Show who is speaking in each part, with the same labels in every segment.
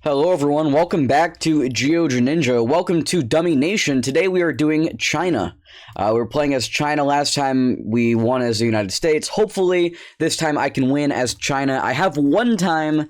Speaker 1: Hello everyone, welcome back to Geo-gininja. Welcome to Dummynation. Today we are doing China. We were playing as China last time. We won as the United States. Hopefully this time I can win as China. I have one time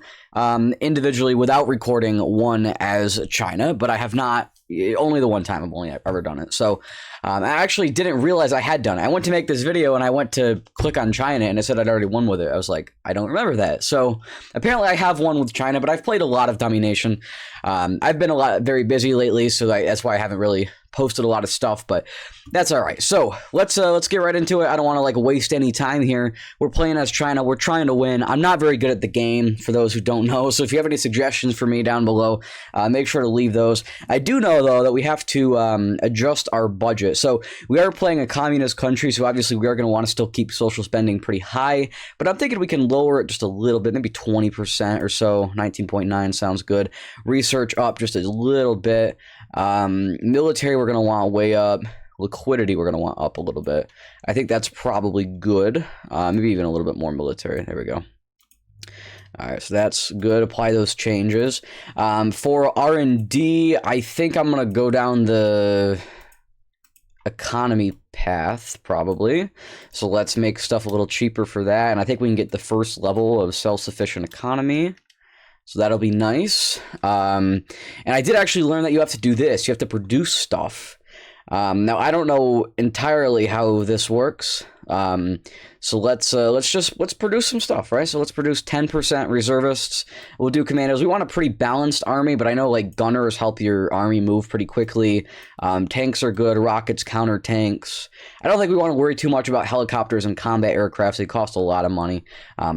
Speaker 1: individually without recording won as China, but I have not, only the one time I've only ever done it. So I actually didn't realize I had done it. I went to make this video and I went to click on China and it said I'd already won with it. I was like, I don't remember that. So apparently I have won with China, but I've played a lot of Dummynation. I've been very busy lately, so that's why I haven't really posted a lot of stuff, but that's all right. So let's get right into it. I don't want to waste any time here. We're playing as China. We're trying to win. I'm not very good at the game, for those who don't know. So if you have any suggestions for me down below, make sure to leave those. I do know though that we have to adjust our budget. So we are playing a communist country, so obviously we are going to want to still keep social spending pretty high. But I'm thinking we can lower it just a little bit, maybe 20% or so. 19.9 sounds good. Research up just a little bit. Military we're going to want way up. Liquidity we're going to want up a little bit. I think that's probably good. Maybe even a little bit more military. There we go. Alright, so that's good. Apply those changes. For R&D, I think I'm going to go down the economy path, probably. So let's make stuff a little cheaper for that. And I think we can get the first level of self-sufficient economy. So that'll be nice. And I did actually learn that you have to do this. You have to produce stuff. Now I don't know entirely how this works. So let's produce some stuff, right? So let's produce 10% reservists. We'll do commandos. We want a pretty balanced army, but I know gunners help your army move pretty quickly. Tanks are good. Rockets, counter tanks. I don't think we want to worry too much about helicopters and combat aircrafts. They cost a lot of money.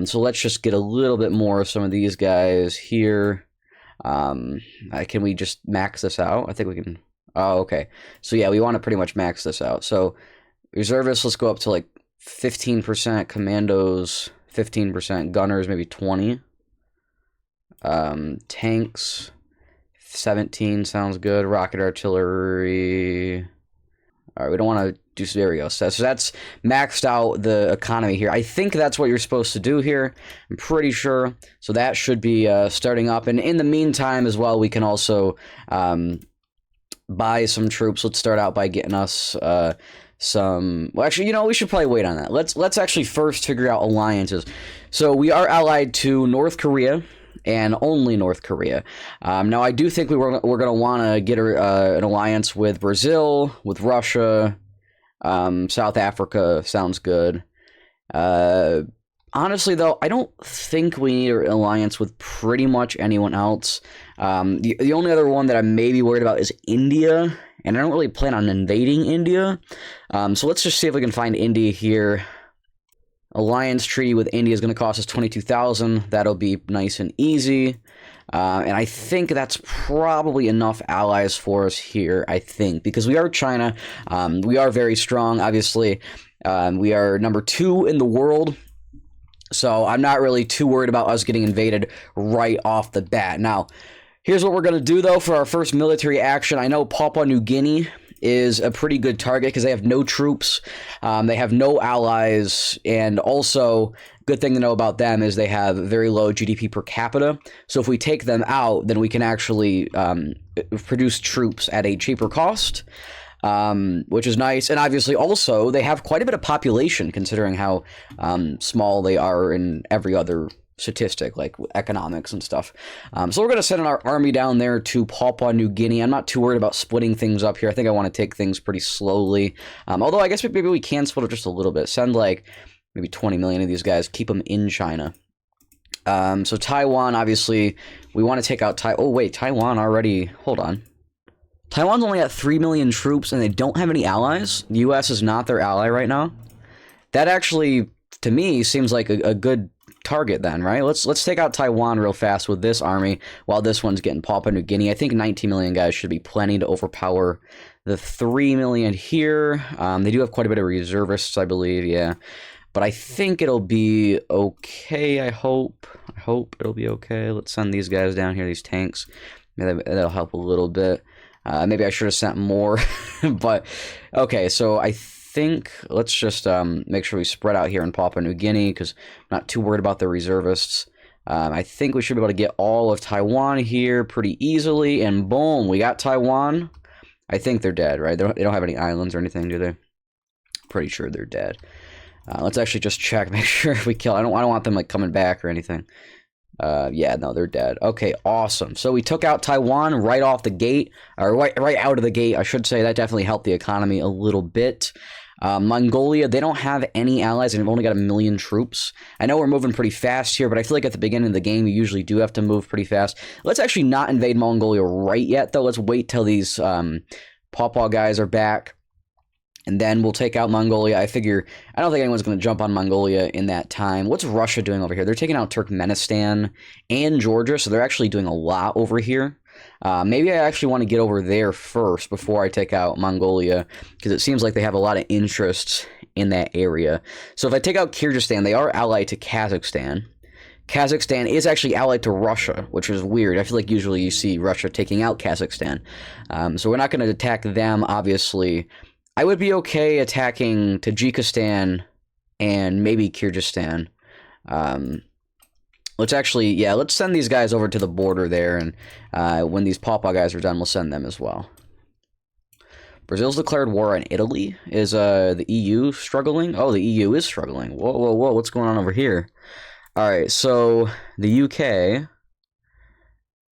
Speaker 1: So let's just get a little bit more of some of these guys here. Can we just max this out? I think we can. Oh, okay. So yeah, we want to pretty much max this out. So reservists, let's go up to 15%, commandos 15%, gunners maybe 20. Tanks 17 sounds good. Rocket artillery. All right, we don't want to do. There we go. So that's maxed out the economy here. I think that's what you're supposed to do here. I'm pretty sure. So that should be starting up. And in the meantime as well, we can also buy some troops. Let's start out by getting us some. Well, actually, we should probably wait on that. Let's actually first figure out alliances. So we are allied to North Korea and only North Korea. Now I do think we're going to want to get an alliance with Brazil, with Russia, South Africa sounds good. Honestly, though, I don't think we need an alliance with pretty much anyone else. The only other one that I'm maybe worried about is India, and I don't really plan on invading India. So let's just see if we can find India here. Alliance treaty with India is going to cost us 22,000. That'll be nice and easy. And I think that's probably enough allies for us here, I think, because we are China. We are very strong, obviously. We are number 2 in the world. So I'm not really too worried about us getting invaded right off the bat. Now, here's what we're going to do, though, for our first military action. I know Papua New Guinea is a pretty good target because they have no troops. They have no allies. And also, good thing to know about them is they have very low GDP per capita. So if we take them out, then we can actually produce troops at a cheaper cost. Which is nice. And obviously also they have quite a bit of population considering how small they are in every other statistic, like economics and stuff. So we're going to send our army down there to Papua New Guinea. I'm not too worried about splitting things up here. I think I want to take things pretty slowly. Although I guess maybe we can split it just a little bit. Send maybe 20 million of these guys. Keep them in China. So Taiwan, obviously, we want to take out Oh, wait, Taiwan already. Hold on. Taiwan's only got 3 million troops, and they don't have any allies. The U.S. is not their ally right now. That actually, to me, seems like a good target then, right? Let's take out Taiwan real fast with this army, while this one's getting Papua New Guinea. I think 19 million guys should be plenty to overpower the 3 million here. They do have quite a bit of reservists, I believe, yeah. But I think it'll be okay, I hope. I hope it'll be okay. Let's send these guys down here, these tanks. Maybe that'll help a little bit. Maybe I should have sent more, but okay, so I think let's just make sure we spread out here in Papua New Guinea because I'm not too worried about the reservists. I think we should be able to get all of Taiwan here pretty easily, and boom, we got Taiwan. I think they're dead, right? They don't have any islands or anything, do they? Pretty sure they're dead. Let's actually just check, make sure if we kill. I don't want them like coming back or anything. Yeah, no, they're dead. Okay, awesome. So we took out Taiwan right off the gate, or right out of the gate, I should say. That definitely helped the economy a little bit. Mongolia, they don't have any allies, and they've only got 1 million troops. I know we're moving pretty fast here, but I feel like at the beginning of the game, you usually do have to move pretty fast. Let's actually not invade Mongolia right yet, though. Let's wait till these Pawpaw guys are back, and then we'll take out Mongolia. I figure, I don't think anyone's going to jump on Mongolia in that time. What's Russia doing over here? They're taking out Turkmenistan and Georgia, so they're actually doing a lot over here. Maybe I actually want to get over there first before I take out Mongolia, because it seems like they have a lot of interests in that area. So if I take out Kyrgyzstan, they are allied to Kazakhstan. Kazakhstan is actually allied to Russia, which is weird. I feel like usually you see Russia taking out Kazakhstan. So we're not going to attack them, obviously. I would be okay attacking Tajikistan and maybe Kyrgyzstan. Let's actually, yeah, let's send these guys over to the border there, and when these Pawpaw guys are done, we'll send them as well. Brazil's declared war on Italy. Is the EU struggling? Oh, the EU is struggling. Whoa, whoa, whoa, what's going on over here? Alright, so the UK,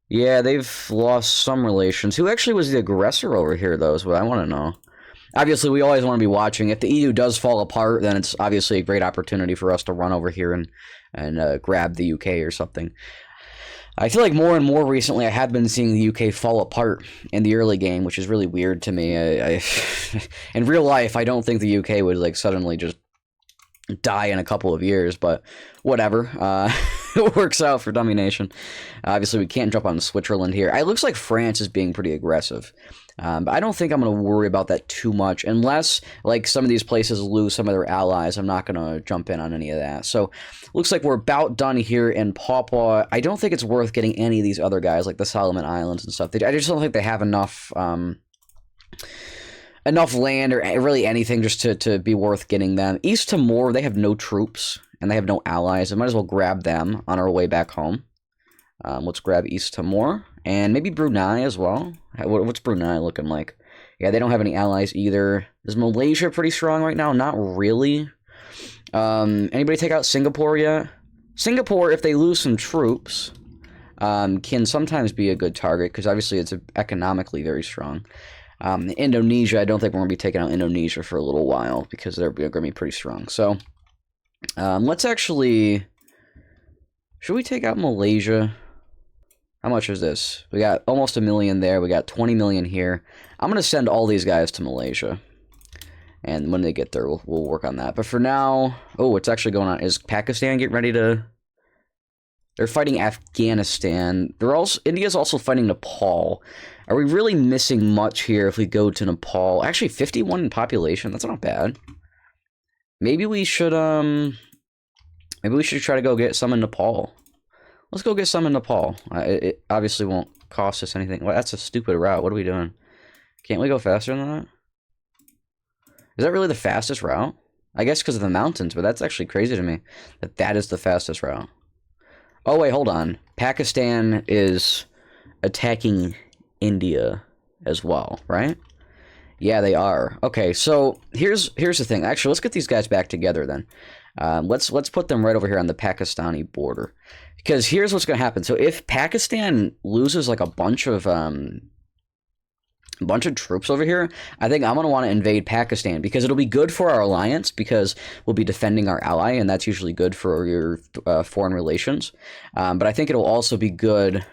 Speaker 1: yeah, they've lost some relations. Who actually was the aggressor over here, though, is what I want to know. Obviously, we always want to be watching. If the EU does fall apart, then it's obviously a great opportunity for us to run over here and grab the UK or something. I feel like more and more recently I have been seeing the UK fall apart in the early game, which is really weird to me. In real life, I don't think the UK would like suddenly just die in a couple of years, but whatever. It works out for Dummynation. Obviously, we can't jump on Switzerland here. It looks like France is being pretty aggressive. But I don't think I'm going to worry about that too much. Unless, like, some of these places lose some of their allies, I'm not going to jump in on any of that. So, looks like we're about done here in Pawpaw. I don't think it's worth getting any of these other guys, like the Solomon Islands and stuff. I just don't think they have enough land or really anything just to be worth getting them. East Timor, they have no troops, and they have no allies. I might as well grab them on our way back home. Let's grab East Timor, and maybe Brunei as well. What's Brunei looking like? Yeah, they don't have any allies either. Is Malaysia pretty strong right now? Not really. Anybody take out Singapore yet? Singapore, if they lose some troops, can sometimes be a good target, because obviously it's economically very strong. Indonesia, I don't think we're going to be taking out Indonesia for a little while, because they're going to be pretty strong. So, let's actually... Should we take out Malaysia? How much is this? We got almost 1 million there. We got 20 million here. I'm going to send all these guys to Malaysia. And when they get there, we'll work on that. But for now... Oh, what's actually going on? Is Pakistan getting ready to... They're fighting Afghanistan. India's also fighting Nepal. Are we really missing much here if we go to Nepal? Actually, 51 in population. That's not bad. Maybe we should try to go get some in Nepal. Let's go get some in Nepal. It obviously won't cost us anything. Well, that's a stupid route. What are we doing? Can't we go faster than that? Is that really the fastest route? I guess because of the mountains, but that's actually crazy to me that is the fastest route. Oh, wait, hold on. Pakistan is attacking India as well, right? Yeah, they are. Okay, so here's the thing. Actually, let's get these guys back together then. Let's put them right over here on the Pakistani border, because here's what's going to happen. So if Pakistan loses like a bunch of troops over here, I think I'm going to want to invade Pakistan, because it'll be good for our alliance, because we'll be defending our ally, and that's usually good for your foreign relations. But I think it'll also be good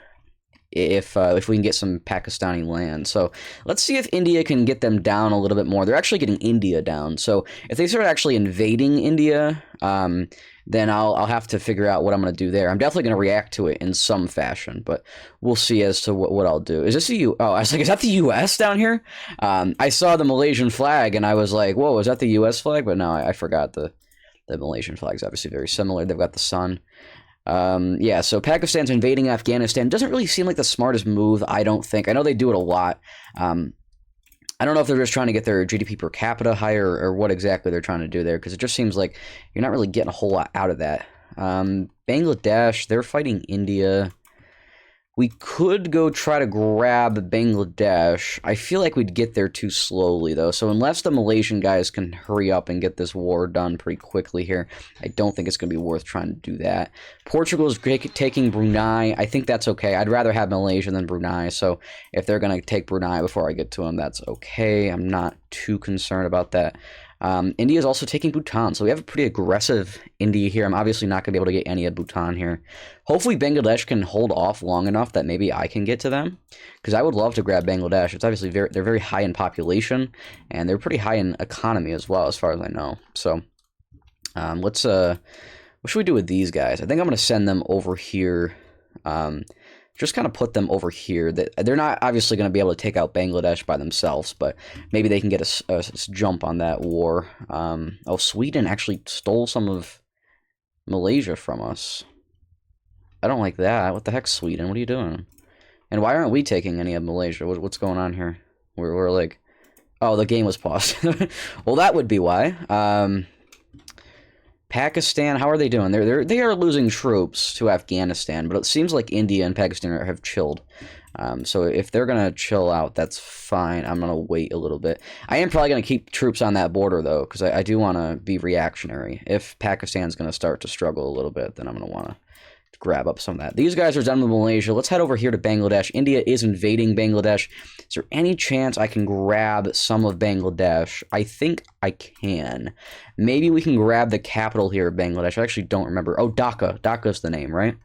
Speaker 1: if we can get some Pakistani land. So let's see if India can get them down a little bit more. They're actually getting India down. So if they start actually invading India, then I'll have to figure out what I'm going to do there. I'm definitely going to react to it in some fashion, but we'll see as to what I'll do. Is this the Oh, I was like, is that the U.S. down here? I saw the Malaysian flag, and I was like, whoa, is that the U.S. flag? But no, I forgot the Malaysian flag is obviously very similar. They've got the sun. Yeah, so Pakistan's invading Afghanistan. Doesn't really seem like the smartest move, I don't think. I know they do it a lot. I don't know if they're just trying to get their GDP per capita higher or what exactly they're trying to do there, because it just seems like you're not really getting a whole lot out of that. Bangladesh, they're fighting India. We could go try to grab Bangladesh. I feel like we'd get there too slowly, though. So unless the Malaysian guys can hurry up and get this war done pretty quickly here, I don't think it's going to be worth trying to do that. Portugal is taking Brunei. I think that's okay. I'd rather have Malaysia than Brunei. So if they're going to take Brunei before I get to them, that's okay. I'm not too concerned about that. India is also taking Bhutan, so we have a pretty aggressive India here. I'm obviously not going to be able to get any of Bhutan here. Hopefully Bangladesh can hold off long enough that maybe I can get to them, because I would love to grab Bangladesh. It's obviously they're very high in population, and they're pretty high in economy as well, as far as I know. So what should we do with these guys? I think I'm going to send them over here. Just kind of put them over here. They're not obviously going to be able to take out Bangladesh by themselves, but maybe they can get a jump on that war. Oh, Sweden actually stole some of Malaysia from us. I don't like that. What the heck, Sweden? What are you doing? And why aren't we taking any of Malaysia? What's going on here? We're like... Oh, the game was paused. Well, that would be why. Pakistan, how are they doing? They are losing troops to Afghanistan, but it seems like India and Pakistan have chilled. So if they're gonna chill out, that's fine. I'm gonna wait a little bit. I am probably gonna keep troops on that border though, because I do want to be reactionary. If Pakistan's gonna start to struggle a little bit, then I'm gonna want to grab up some of that. These guys are done with Malaysia. Let's head over here to Bangladesh. India is invading Bangladesh. Is there any chance I can grab some of Bangladesh? I think I can. Maybe we can grab the capital here of Bangladesh. I actually don't remember. Oh, Dhaka. Dhaka's the name, right?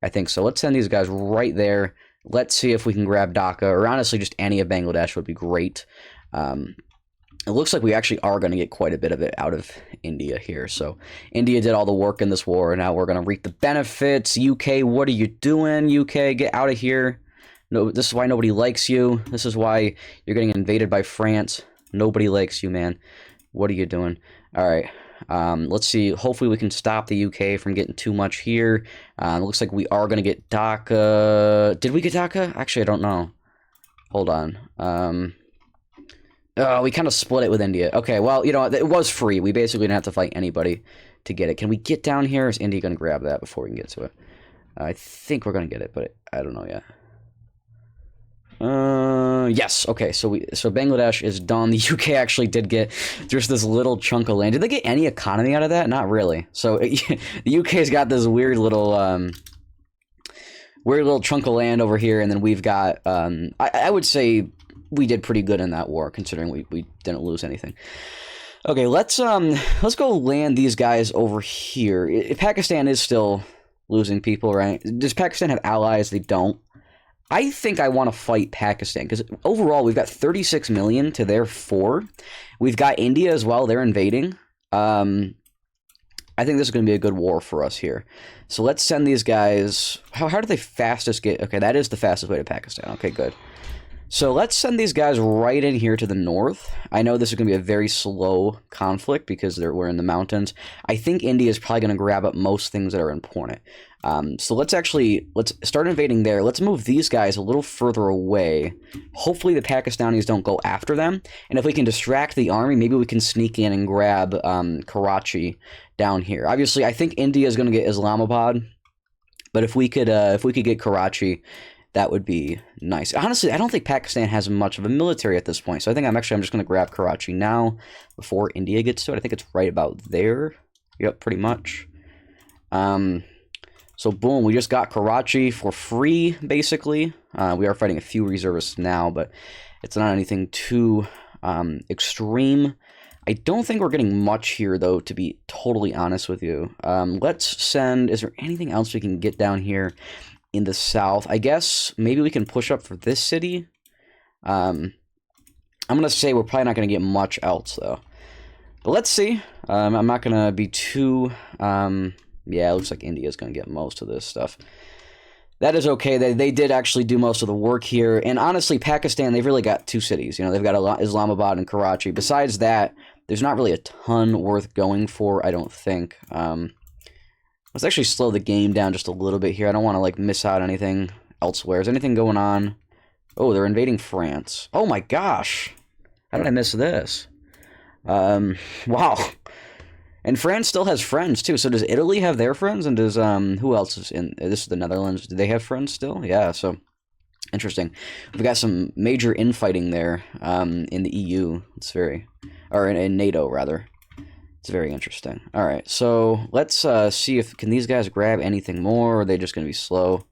Speaker 1: I think so. Let's send these guys right there. Let's see if we can grab Dhaka, or honestly just any of Bangladesh would be great. It looks like we actually are going to get quite a bit of it out of India here. So India did all the work in this war, and now we're going to reap the benefits. UK, what are you doing? UK, get out of here. No, this is why nobody likes you. This is why you're getting invaded by France. Nobody likes you, man. What are you doing? All right. Let's see. Hopefully we can stop the UK from getting too much here. It looks like we are going to get Dhaka. Did we get Dhaka? Actually, I don't know. Hold on. Oh, we kind of split it with India. Okay, well, you know, it was free. We basically didn't have to fight anybody to get it. Can we get down here? Or is India going to grab that before we can get to it? I think we're going to get it, but I don't know yet. Yes. Okay, so Bangladesh is done. The UK actually did get just this little chunk of land. Did they get any economy out of that? Not really. So the UK's got this weird little chunk of land over here, and then we've got I would say we did pretty good in that war, considering we didn't lose anything. Okay, let's go land these guys over here. Pakistan is still losing people, right? Does Pakistan have allies? They don't. I think I want to fight Pakistan, because overall we've got 36 million to their 4. We've got India as well. They're invading. I think this is going to be a good war for us here. So let's send these guys... How do they fastest get... Okay, that is the fastest way to Pakistan. Okay, good. So let's send these guys right in here to the north. I know this is going to be a very slow conflict because we're in the mountains. I think India is probably going to grab up most things that are important. So let's start invading there. Let's move these guys a little further away. Hopefully the Pakistanis don't go after them. And if we can distract the army, maybe we can sneak in and grab Karachi down here. Obviously, I think India is going to get Islamabad. But if we could get Karachi, that would be nice. Honestly, I don't think Pakistan has much of a military at this point. So I think I'm just going to grab Karachi now before India gets to it. I think it's right about there. Yep, pretty much. So boom, we just got Karachi for free, basically. We are fighting a few reservists now, but it's not anything too extreme. I don't think we're getting much here, though, to be totally honest with you. Let's send... Is there anything else we can get down here in the south? I guess maybe we can push up for this city. I'm going to say we're probably not going to get much else, though. But let's see. I'm not going to be too... yeah, it looks like India's going to get most of this stuff. That is okay. They did actually do most of the work here. And honestly, Pakistan, they've really got 2 cities. You know, they've got Islamabad and Karachi. Besides that, there's not really a ton worth going for, I don't think. Let's actually slow the game down just a little bit here. I don't want to, like, miss out anything elsewhere. Is anything going on? Oh, they're invading France. Oh, my gosh. How did I miss this? Wow. And France still has friends too. So does Italy have their friends? And does who else is in this is the Netherlands? Do they have friends still? Yeah, so interesting. We've got some major infighting there in the EU. It's very or in NATO rather. It's very interesting. All right, so let's see if can these guys grab anything more, or are they just going to be slow?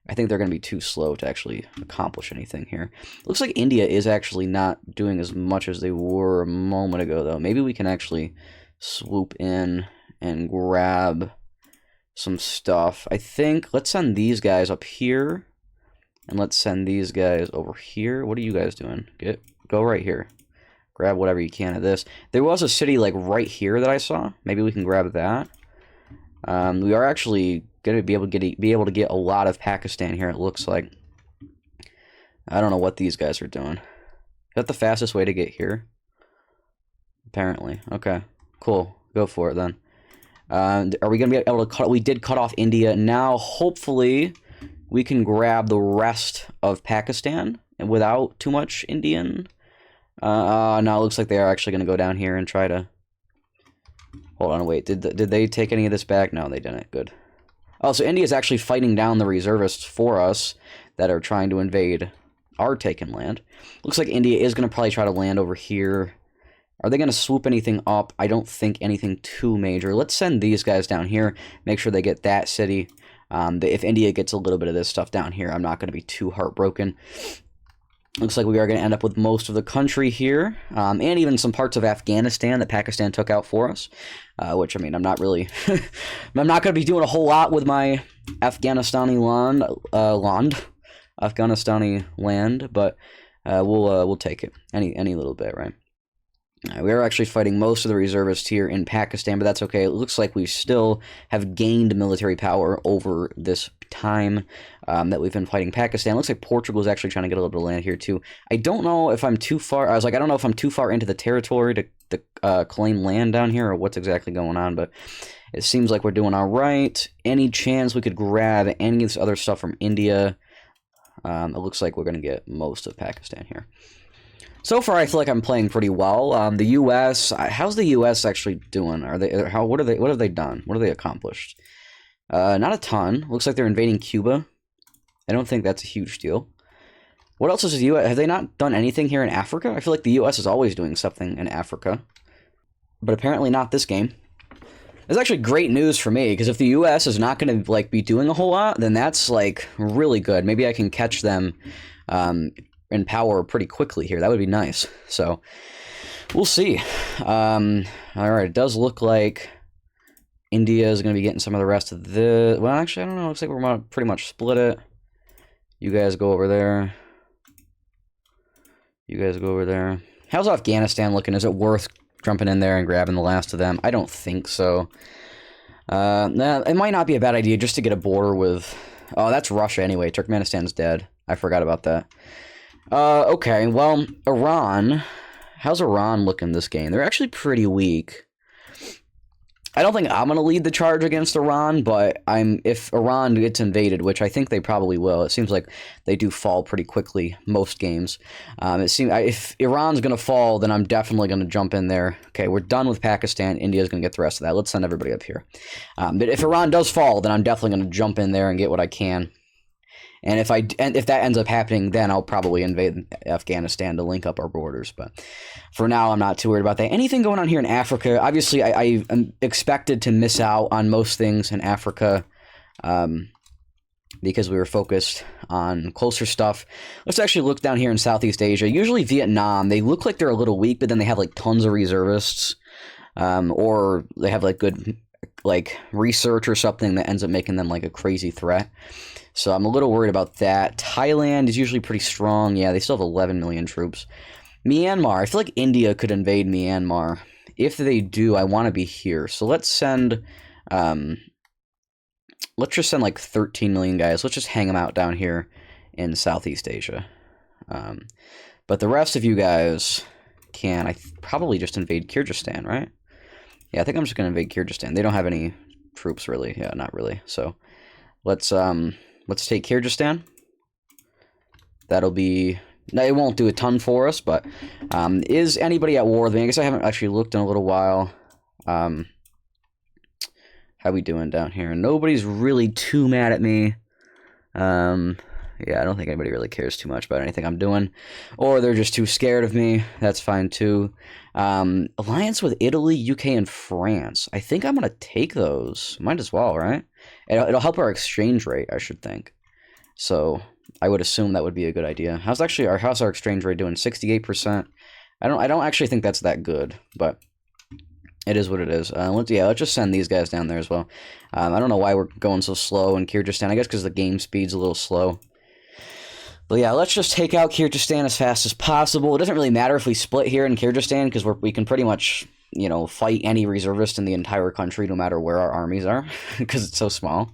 Speaker 1: I think they're going to be too slow to actually accomplish anything here. Looks like India is actually not doing as much as they were a moment ago, though. Maybe we can actually swoop in and grab some stuff. I think let's send these guys up here, and let's send these guys over here. What are you guys doing? Go right here. Grab whatever you can of this. There was a city like right here that I saw. Maybe we can grab that. We are actually going to be able to get a lot of Pakistan here. It looks like. I don't know what these guys are doing. Is that the fastest way to get here? Apparently. Okay. Cool. Go for it then. Are we going to be able to cut? We did cut off India. Now, hopefully, we can grab the rest of Pakistan and without too much Indian. No, it looks like they are actually going to go down here and try to... Hold on, wait. Did they take any of this back? No, they didn't. Good. Oh, so India is actually fighting down the reservists for us that are trying to invade our taken land. Looks like India is going to probably try to land over here. Are they going to swoop anything up? I don't think anything too major. Let's send these guys down here. Make sure they get that city. If India gets a little bit of this stuff down here, I'm not going to be too heartbroken. Looks like we are going to end up with most of the country here, and even some parts of Afghanistan that Pakistan took out for us, which, I mean, I'm not really... I'm not going to be doing a whole lot with my Afghanistani land, but we'll take it. Any little bit, right? We are actually fighting most of the reservists here in Pakistan, but that's okay. It looks like we still have gained military power over this time that we've been fighting Pakistan. It looks like Portugal is actually trying to get a little bit of land here too. I don't know if I'm too far. I don't know if I'm too far into the territory to claim land down here or what's exactly going on, but it seems like we're doing all right. Any chance we could grab any of this other stuff from India? It looks like we're going to get most of Pakistan here. So far, I feel like I'm playing pretty well. The U.S. How's the U.S. actually doing? What have they done? What have they accomplished? Not a ton. Looks like they're invading Cuba. I don't think that's a huge deal. What else is the U.S.? Have they not done anything here in Africa? I feel like the U.S. is always doing something in Africa, but apparently not this game. It's actually great news for me, because if the U.S. is not going to be doing a whole lot, then that's really good. Maybe I can catch them in power pretty quickly here. That would be nice. So we'll see. All right, it does look like India is going to be getting some of the rest of the... Well, actually, I don't know. Looks like we're going to pretty much split it. You guys go over there. You guys go over there. How's Afghanistan looking? Is it worth jumping in there and grabbing the last of them? I don't think so. Nah, it might not be a bad idea just to get a border with... Oh, that's Russia anyway. Turkmenistan's dead. I forgot about that. Okay, well, Iran. How's Iran looking this game? They're actually pretty weak. I don't think I'm going to lead the charge against Iran, but if Iran gets invaded, which I think they probably will, it seems like they do fall pretty quickly most games. If Iran's going to fall, then I'm definitely going to jump in there. Okay, we're done with Pakistan. India's going to get the rest of that. Let's send everybody up here. But if Iran does fall, then I'm definitely going to jump in there and get what I can. And if that ends up happening, then I'll probably invade Afghanistan to link up our borders. But for now, I'm not too worried about that. Anything going on here in Africa? Obviously, I am expected to miss out on most things in Africa because we were focused on closer stuff. Let's actually look down here in Southeast Asia. Usually Vietnam, they look like they're a little weak, but then they have tons of reservists, or they have good research or something that ends up making them a crazy threat. So I'm a little worried about that. Thailand is usually pretty strong. Yeah, they still have 11 million troops. Myanmar. I feel like India could invade Myanmar. If they do, I want to be here. So let's send... let's just send 13 million guys. Let's just hang them out down here in Southeast Asia. But the rest of you guys can... probably just invade Kyrgyzstan, right? Yeah, I think I'm just going to invade Kyrgyzstan. They don't have any troops, really. Yeah, not really. So let's take Kyrgyzstan. That'll be... It won't do a ton for us, but is anybody at war with me? I guess I haven't actually looked in a little while. How we doing down here? Nobody's really too mad at me. Yeah, I don't think anybody really cares too much about anything I'm doing. Or they're just too scared of me. That's fine, too. Alliance with Italy, UK, and France. I think I'm going to take those. Might as well, right? It'll help our exchange rate, I should think. So, I would assume that would be a good idea. How's our exchange rate doing? 68%. I don't actually think that's that good, but it is what it is. Let's just send these guys down there as well. I don't know why we're going so slow in Kyrgyzstan. I guess because the game speed's a little slow. But yeah, let's just take out Kyrgyzstan as fast as possible. It doesn't really matter if we split here in Kyrgyzstan, because we can pretty much, you know, fight any reservist in the entire country, no matter where our armies are, because it's so small.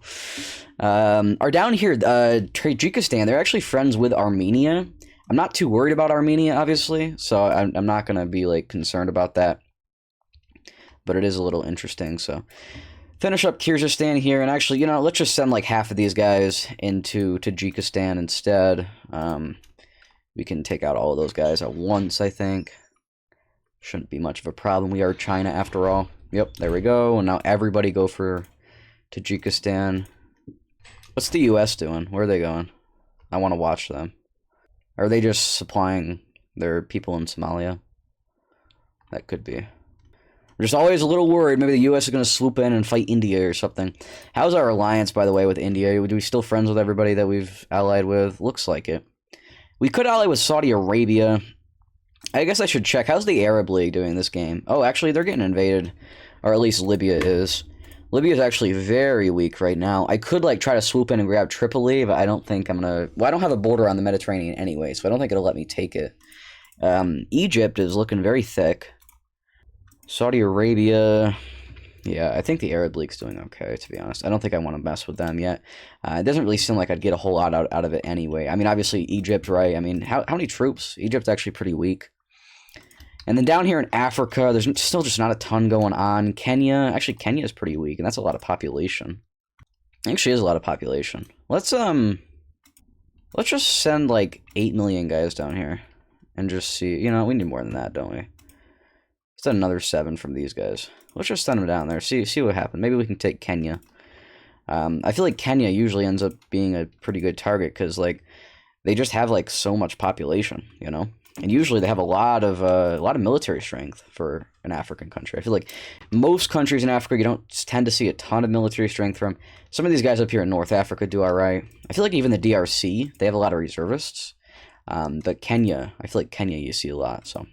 Speaker 1: Are down here, Tajikistan, they're actually friends with Armenia. I'm not too worried about Armenia, obviously, so I'm not going to be, like, concerned about that. But it is a little interesting, so... Finish up Kyrgyzstan here, and actually, you know, let's just send like half of these guys into Tajikistan instead. We can take out all of those guys at once, I think. Shouldn't be much of a problem. We are China after all. Yep, there we go. And now everybody go for Tajikistan. What's the US doing? Where are they going? I want to watch them. Are they just supplying their people in Somalia? That could be. We're just always a little worried. Maybe the U.S. is going to swoop in and fight India or something. How's our alliance, by the way, with India? Are we still friends with everybody that we've allied with? Looks like it. We could ally with Saudi Arabia. I guess I should check. How's the Arab League doing this game? Oh, actually, they're getting invaded. Or at least Libya is. Libya is actually very weak right now. I could, like, try to swoop in and grab Tripoli, but I don't think I'm going to... Well, I don't have a border on the Mediterranean anyway, so I don't think it'll let me take it. Egypt is looking very thick. Saudi Arabia, yeah, I think the Arab League's doing okay, to be honest. I don't think I want to mess with them yet. It doesn't really seem like I'd get a whole lot out of it anyway. I mean, obviously, Egypt, right? I mean, how many troops? Egypt's actually pretty weak. And then down here in Africa, there's still just not a ton going on. Kenya, actually, Kenya is pretty weak, and that's a lot of population. Actually, is a lot of population. Let's just send, like, 8 million guys down here and just see. You know, we need more than that, don't we? Let's another 7 from these guys. Let's just send them down there. See what happens. Maybe we can take Kenya. I feel like Kenya usually ends up being a pretty good target because, like, they just have like so much population, you know. And usually they have a lot of military strength for an African country. I feel like most countries in Africa you don't tend to see a ton of military strength from. Some of these guys up here in North Africa do all right. I feel like even the DRC they have a lot of reservists. But Kenya, I feel like Kenya you see a lot. So.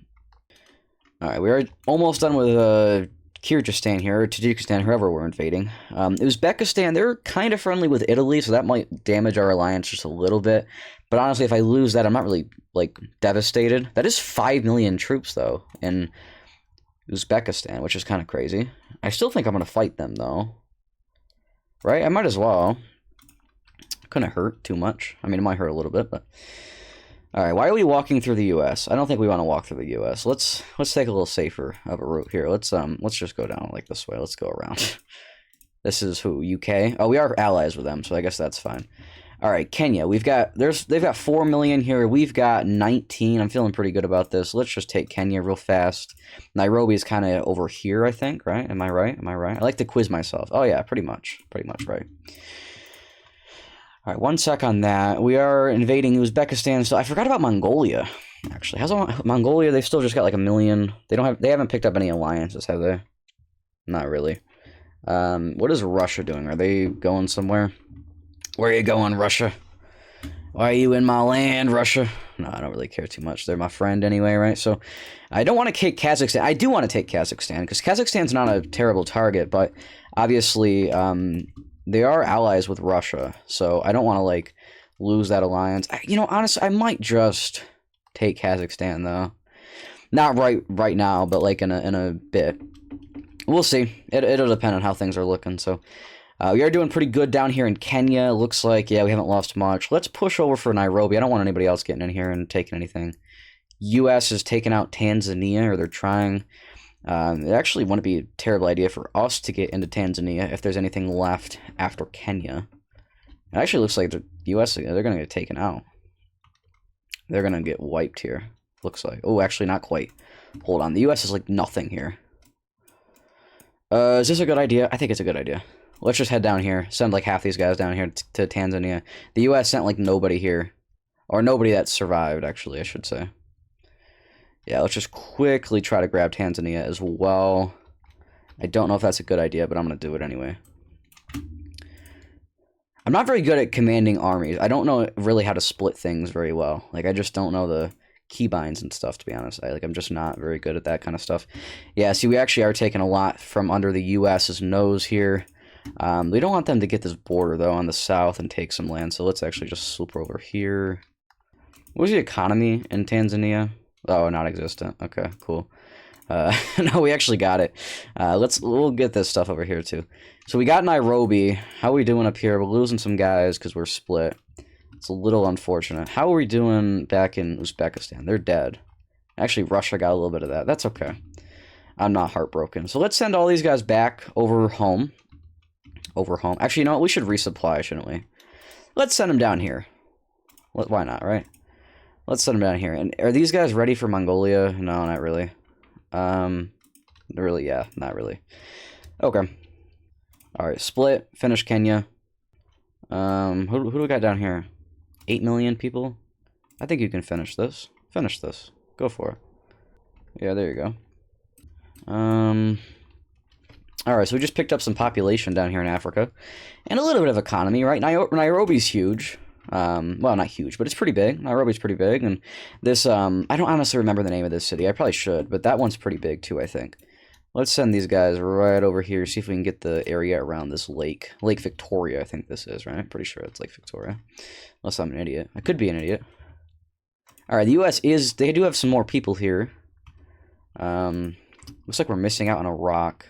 Speaker 1: Alright, we are almost done with Kyrgyzstan here, or Tajikistan, whoever we're invading. Uzbekistan, they're kind of friendly with Italy, so that might damage our alliance just a little bit. But honestly, if I lose that, I'm not really, like, devastated. That is 5 million troops, though, in Uzbekistan, which is kind of crazy. I still think I'm going to fight them, though. Right? I might as well. Couldn't hurt too much. I mean, it might hurt a little bit, but... Alright, why are we walking through the U.S.? I don't think we want to walk through the U.S. Let's take a little safer of a route here. Let's just go down like this way. Let's go around. This is who? UK? Oh, we are allies with them, so I guess that's fine. Alright, Kenya. They've got 4 million here. We've got 19. I'm feeling pretty good about this. Let's just take Kenya real fast. Nairobi is kind of over here, I think, right? Am I right? I like to quiz myself. Oh, yeah, pretty much right. Alright, 1 sec on that. We are invading Uzbekistan, so I forgot about Mongolia, actually. How's Mongolia? They've still just got like 1 million. They haven't picked up any alliances, have they? Not really. What is Russia doing? Are they going somewhere? Where are you going, Russia? Why are you in my land, Russia? No, I don't really care too much. They're my friend anyway, right? So, I don't want to take Kazakhstan. I do want to take Kazakhstan, because Kazakhstan's not a terrible target, but obviously, they are allies with Russia, so I don't want to, like, lose that alliance. You know, honestly, I might just take Kazakhstan, though. Not right now, but, like, in a bit. We'll see. It'll depend on how things are looking, so... we are doing pretty good down here in Kenya. Looks like, yeah, we haven't lost much. Let's push over for Nairobi. I don't want anybody else getting in here and taking anything. U.S. is taking out Tanzania, or they're trying... it actually wouldn't be a terrible idea for us to get into Tanzania if there's anything left after Kenya. It actually looks like the U.S., they're going to get taken out. They're going to get wiped here, looks like. Oh, actually, not quite. Hold on, the U.S. is like nothing here. Is this a good idea? I think it's a good idea. let's just head down here. Send like half these guys down here to Tanzania. The U.S. sent like nobody here. Or nobody that survived, actually, I should say. Yeah, let's just quickly try to grab Tanzania as well. I don't know if that's a good idea, but I'm going to do it anyway. I'm not very good at commanding armies. I don't know really how to split things very well. Like, I just don't know the keybinds and stuff, to be honest. I'm just not very good at that kind of stuff. Yeah, see, we actually are taking a lot from under the U.S.'s nose here. We don't want them to get this border, though, on the south and take some land, so let's actually just swoop over here. What was the economy in Tanzania? Oh, non-existent. Okay, cool. No, we actually got it. We'll get this stuff over here, too. So we got Nairobi. How are we doing up here? We're losing some guys because we're split. It's a little unfortunate. How are we doing back in Uzbekistan? They're dead. Actually, Russia got a little bit of that. That's okay. I'm not heartbroken. So let's send all these guys back over home. Actually, you know what? We should resupply, shouldn't we? Let's send them down here. Why not, right? Let's send them down here. And are these guys ready for Mongolia? No, not really. Really, yeah, not really. Okay. Alright, split. Finish Kenya. Who do we got down here? 8 million people? I think you can finish this. Finish this. Go for it. Yeah, there you go. Alright, so we just picked up some population down here in Africa. And a little bit of economy, right? Nairobi's huge. Well, not huge, but it's pretty big. Nairobi's pretty big. And this, I don't honestly remember the name of this city. I probably should, but that one's pretty big too, I think. Let's send these guys right over here, see if we can get the area around this lake. Lake Victoria, I think this is, right? I'm pretty sure it's Lake Victoria. Unless I'm an idiot. I could be an idiot. Alright, the U.S. they do have some more people here. Looks like we're missing out on a rock.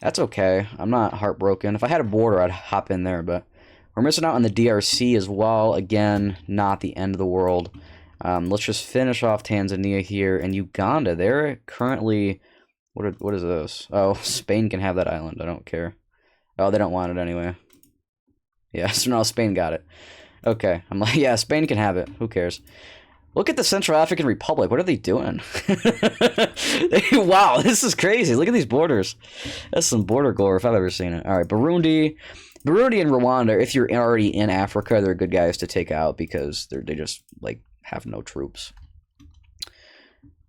Speaker 1: That's okay. I'm not heartbroken. If I had a border, I'd hop in there, but we're missing out on the DRC as well. Again, not the end of the world. Let's just finish off Tanzania here. And Uganda, they're currently... What is this? Oh, Spain can have that island. I don't care. Oh, they don't want it anyway. Yeah, so now Spain got it. Okay. I'm like, yeah, Spain can have it. Who cares? Look at the Central African Republic. What are they doing? Wow, this is crazy. Look at these borders. That's some border glory if I've ever seen it. All right, Burundi. Burundi and Rwanda, if you're already in Africa, they're good guys to take out because they just, like, have no troops.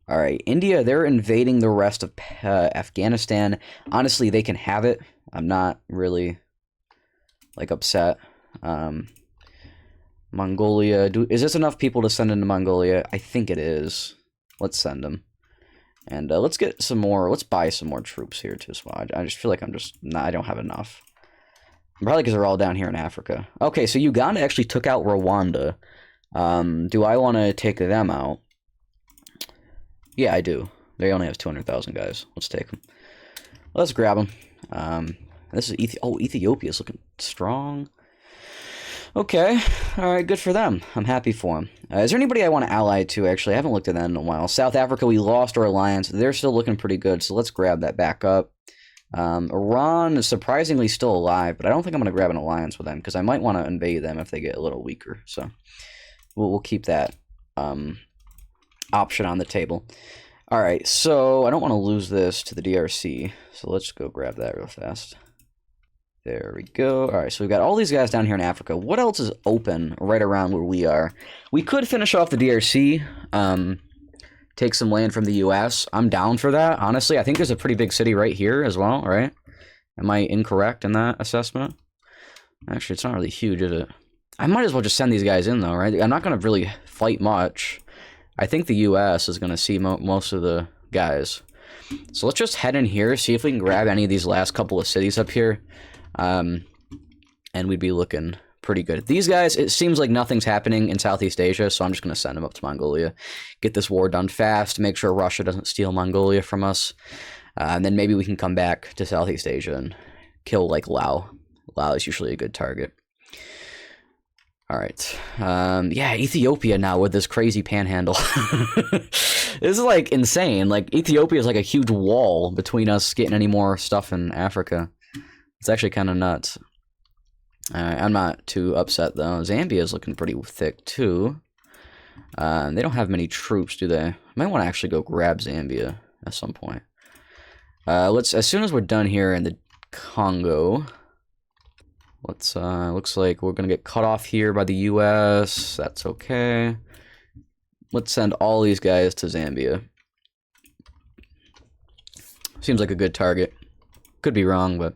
Speaker 1: All right, India, they're invading the rest of Afghanistan. Honestly, they can have it. I'm not really, like, upset. Mongolia, is this enough people to send into Mongolia? I think it is. Let's send them. And let's get some more, let's buy some more troops here too. So I just feel like I don't have enough. Probably because they're all down here in Africa. Okay, so Uganda actually took out Rwanda. Do I want to take them out? Yeah, I do. They only have 200,000 guys. Let's take them. Let's grab them. This is Ethiopia's looking strong. Okay, all right, good for them. I'm happy for them. Is there anybody I want to ally to, actually? I haven't looked at that in a while. South Africa, we lost our alliance. They're still looking pretty good, so let's grab that back up. Iran is surprisingly still alive, but I don't think I'm going to grab an alliance with them, because I might want to invade them if they get a little weaker. So we'll keep that option on the table. All right, so I don't want to lose this to the DRC, so let's go grab that real fast. There we go. All right, so we've got all these guys down here in Africa. What else is open right around where we are? We could finish off the DRC, take some land from the U.S. I'm down for that, honestly. I think there's a pretty big city right here as well, right? Am I incorrect in that assessment? Actually, it's not really huge, is it? I might as well just send these guys in, though, right? I'm not going to really fight much. I think the U.S. is going to see most of the guys. So let's just head in here, see if we can grab any of these last couple of cities up here. And we'd be looking pretty good. These guys, it seems like nothing's happening in Southeast Asia, so I'm just going to send them up to Mongolia. Get this war done fast, make sure Russia doesn't steal Mongolia from us. And then maybe we can come back to Southeast Asia and kill, like, Laos. Laos is usually a good target. All right. Yeah, Ethiopia now with this crazy panhandle. This is, like, insane. Like, Ethiopia is like a huge wall between us getting any more stuff in Africa. It's actually kind of nuts. I'm not too upset, though. Zambia is looking pretty thick, too. They don't have many troops, do they? I might want to actually go grab Zambia at some point. As soon as we're done here in the Congo, Let's, looks like we're gonna get cut off here by the US. That's okay. Let's send all these guys to Zambia. Seems like a good target. Could be wrong, but...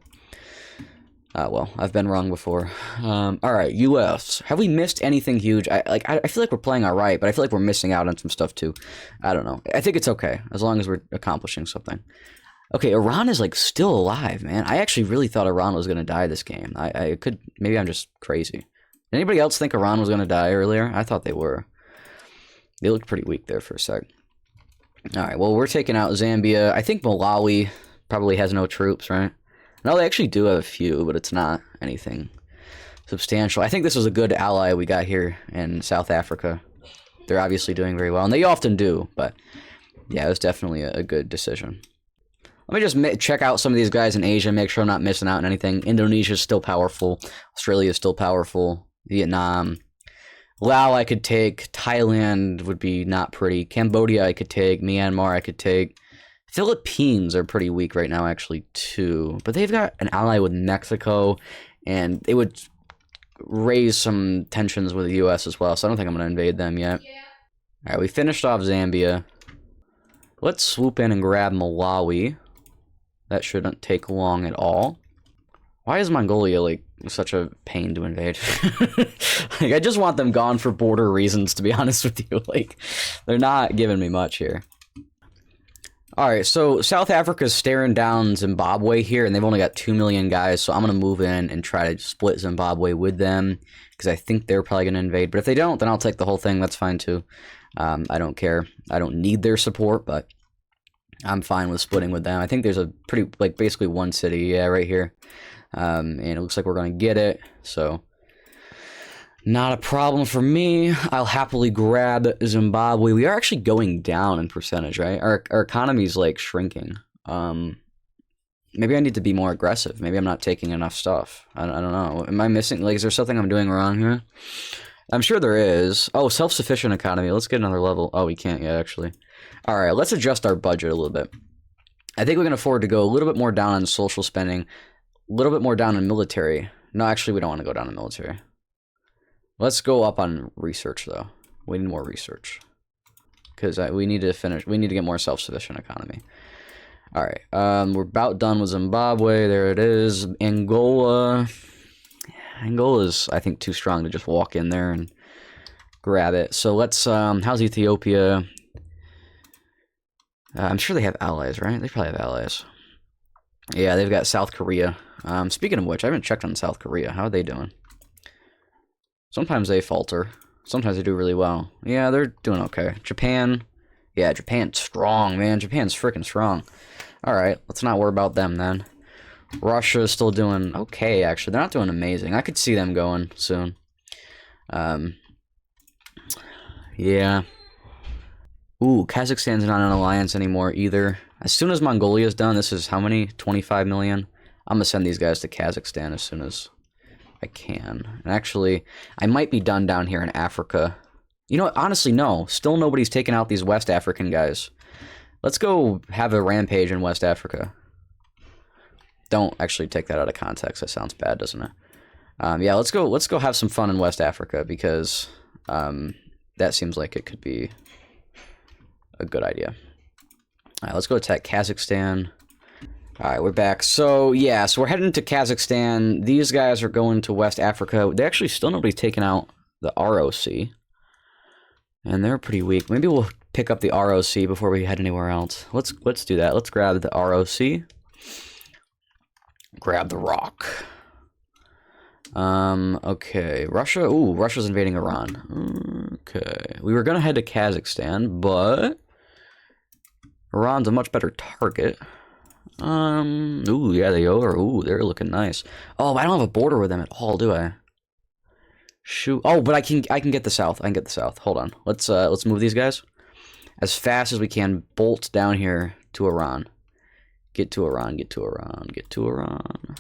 Speaker 1: well, I've been wrong before. Alright, US. Have we missed anything huge? I feel like we're playing alright, but I feel like we're missing out on some stuff too. I don't know. I think it's okay, as long as we're accomplishing something. Okay, Iran is, like, still alive, man. I actually really thought Iran was gonna die this game. I could... Maybe I'm just crazy. Anybody else think Iran was gonna die earlier? I thought they were. They looked pretty weak there for a sec. Alright, well, we're taking out Zambia. I think Malawi probably has no troops, right? No, they actually do have a few, but it's not anything substantial. I think this was a good ally we got here in South Africa. They're obviously doing very well, and they often do, but yeah, it was definitely a good decision. Let me just check out some of these guys in Asia, make sure I'm not missing out on anything. Indonesia's still powerful. Australia's still powerful. Vietnam. Laos I could take. Thailand would be not pretty. Cambodia I could take. Myanmar I could take. Philippines are pretty weak right now, actually, too. But they've got an ally with Mexico, and it would raise some tensions with the U.S. as well, so I don't think I'm going to invade them yet. Yeah. Alright, we finished off Zambia. Let's swoop in and grab Malawi. That shouldn't take long at all. Why is Mongolia, like, such a pain to invade? Like, I just want them gone for border reasons, to be honest with you. Like, they're not giving me much here. Alright, so South Africa's staring down Zimbabwe here, and they've only got 2 million guys, so I'm going to move in and try to split Zimbabwe with them, because I think they're probably going to invade. But if they don't, then I'll take the whole thing. That's fine, too. I don't care. I don't need their support, but I'm fine with splitting with them. I think there's a pretty, like, basically one city, yeah, right here. And it looks like we're going to get it, so... Not a problem for me. I'll happily grab Zimbabwe. We are actually going down in percentage, right? Our economy's, like, shrinking. Maybe I need to be more aggressive. Maybe I'm not taking enough stuff. I don't know. Am I missing... Like, is there something I'm doing wrong here? I'm sure there is. Oh, self-sufficient economy. Let's get another level. Oh, we can't yet, actually. Alright, let's adjust our budget a little bit. I think we can afford to go a little bit more down on social spending. A little bit more down on military. No, actually, we don't want to go down on military. Let's go up on research, though. We need more research. Because we need to finish... We need to get more self-sufficient economy. Alright, we're about done with Zimbabwe. There it is. Angola. Angola's, I think, too strong to just walk in there and grab it. So let's... how's Ethiopia? I'm sure they have allies, right? They probably have allies. Yeah, they've got South Korea. Speaking of which, I haven't checked on South Korea. How are they doing? Sometimes they falter. Sometimes they do really well. Yeah, they're doing okay. Japan. Yeah, Japan's strong, man. Japan's freaking strong. Alright, let's not worry about them then. Russia's still doing okay, actually. They're not doing amazing. I could see them going soon. Yeah. Ooh, Kazakhstan's not an alliance anymore either. As soon as Mongolia's done, this is how many? 25 million? I'm gonna send these guys to Kazakhstan as soon as I can. And actually, I might be done down here in Africa. You know what? Honestly, no. Still nobody's taken out these West African guys. Let's go have a rampage in West Africa. Don't actually take that out of context. That sounds bad, doesn't it? Yeah, let's go have some fun in West Africa, because that seems like it could be a good idea. Alright, let's go attack Kazakhstan. Alright, we're back. So, yeah, so we're heading to Kazakhstan. These guys are going to West Africa. They actually still nobody's taken out the ROC. And they're pretty weak. Maybe we'll pick up the ROC before we head anywhere else. Let's do that. Let's grab the ROC. Grab the rock. Okay. Russia. Ooh, Russia's invading Iran. Okay. We were gonna head to Kazakhstan, but Iran's a much better target. Ooh, yeah, they are. Ooh, they're looking nice. Oh, I don't have a border with them at all, do I? Shoot. Oh, but I can get the south. I can get the south. Hold on. Let's move these guys as fast as we can. Bolt down here to Iran. Get to Iran. Get to Iran. Get to Iran.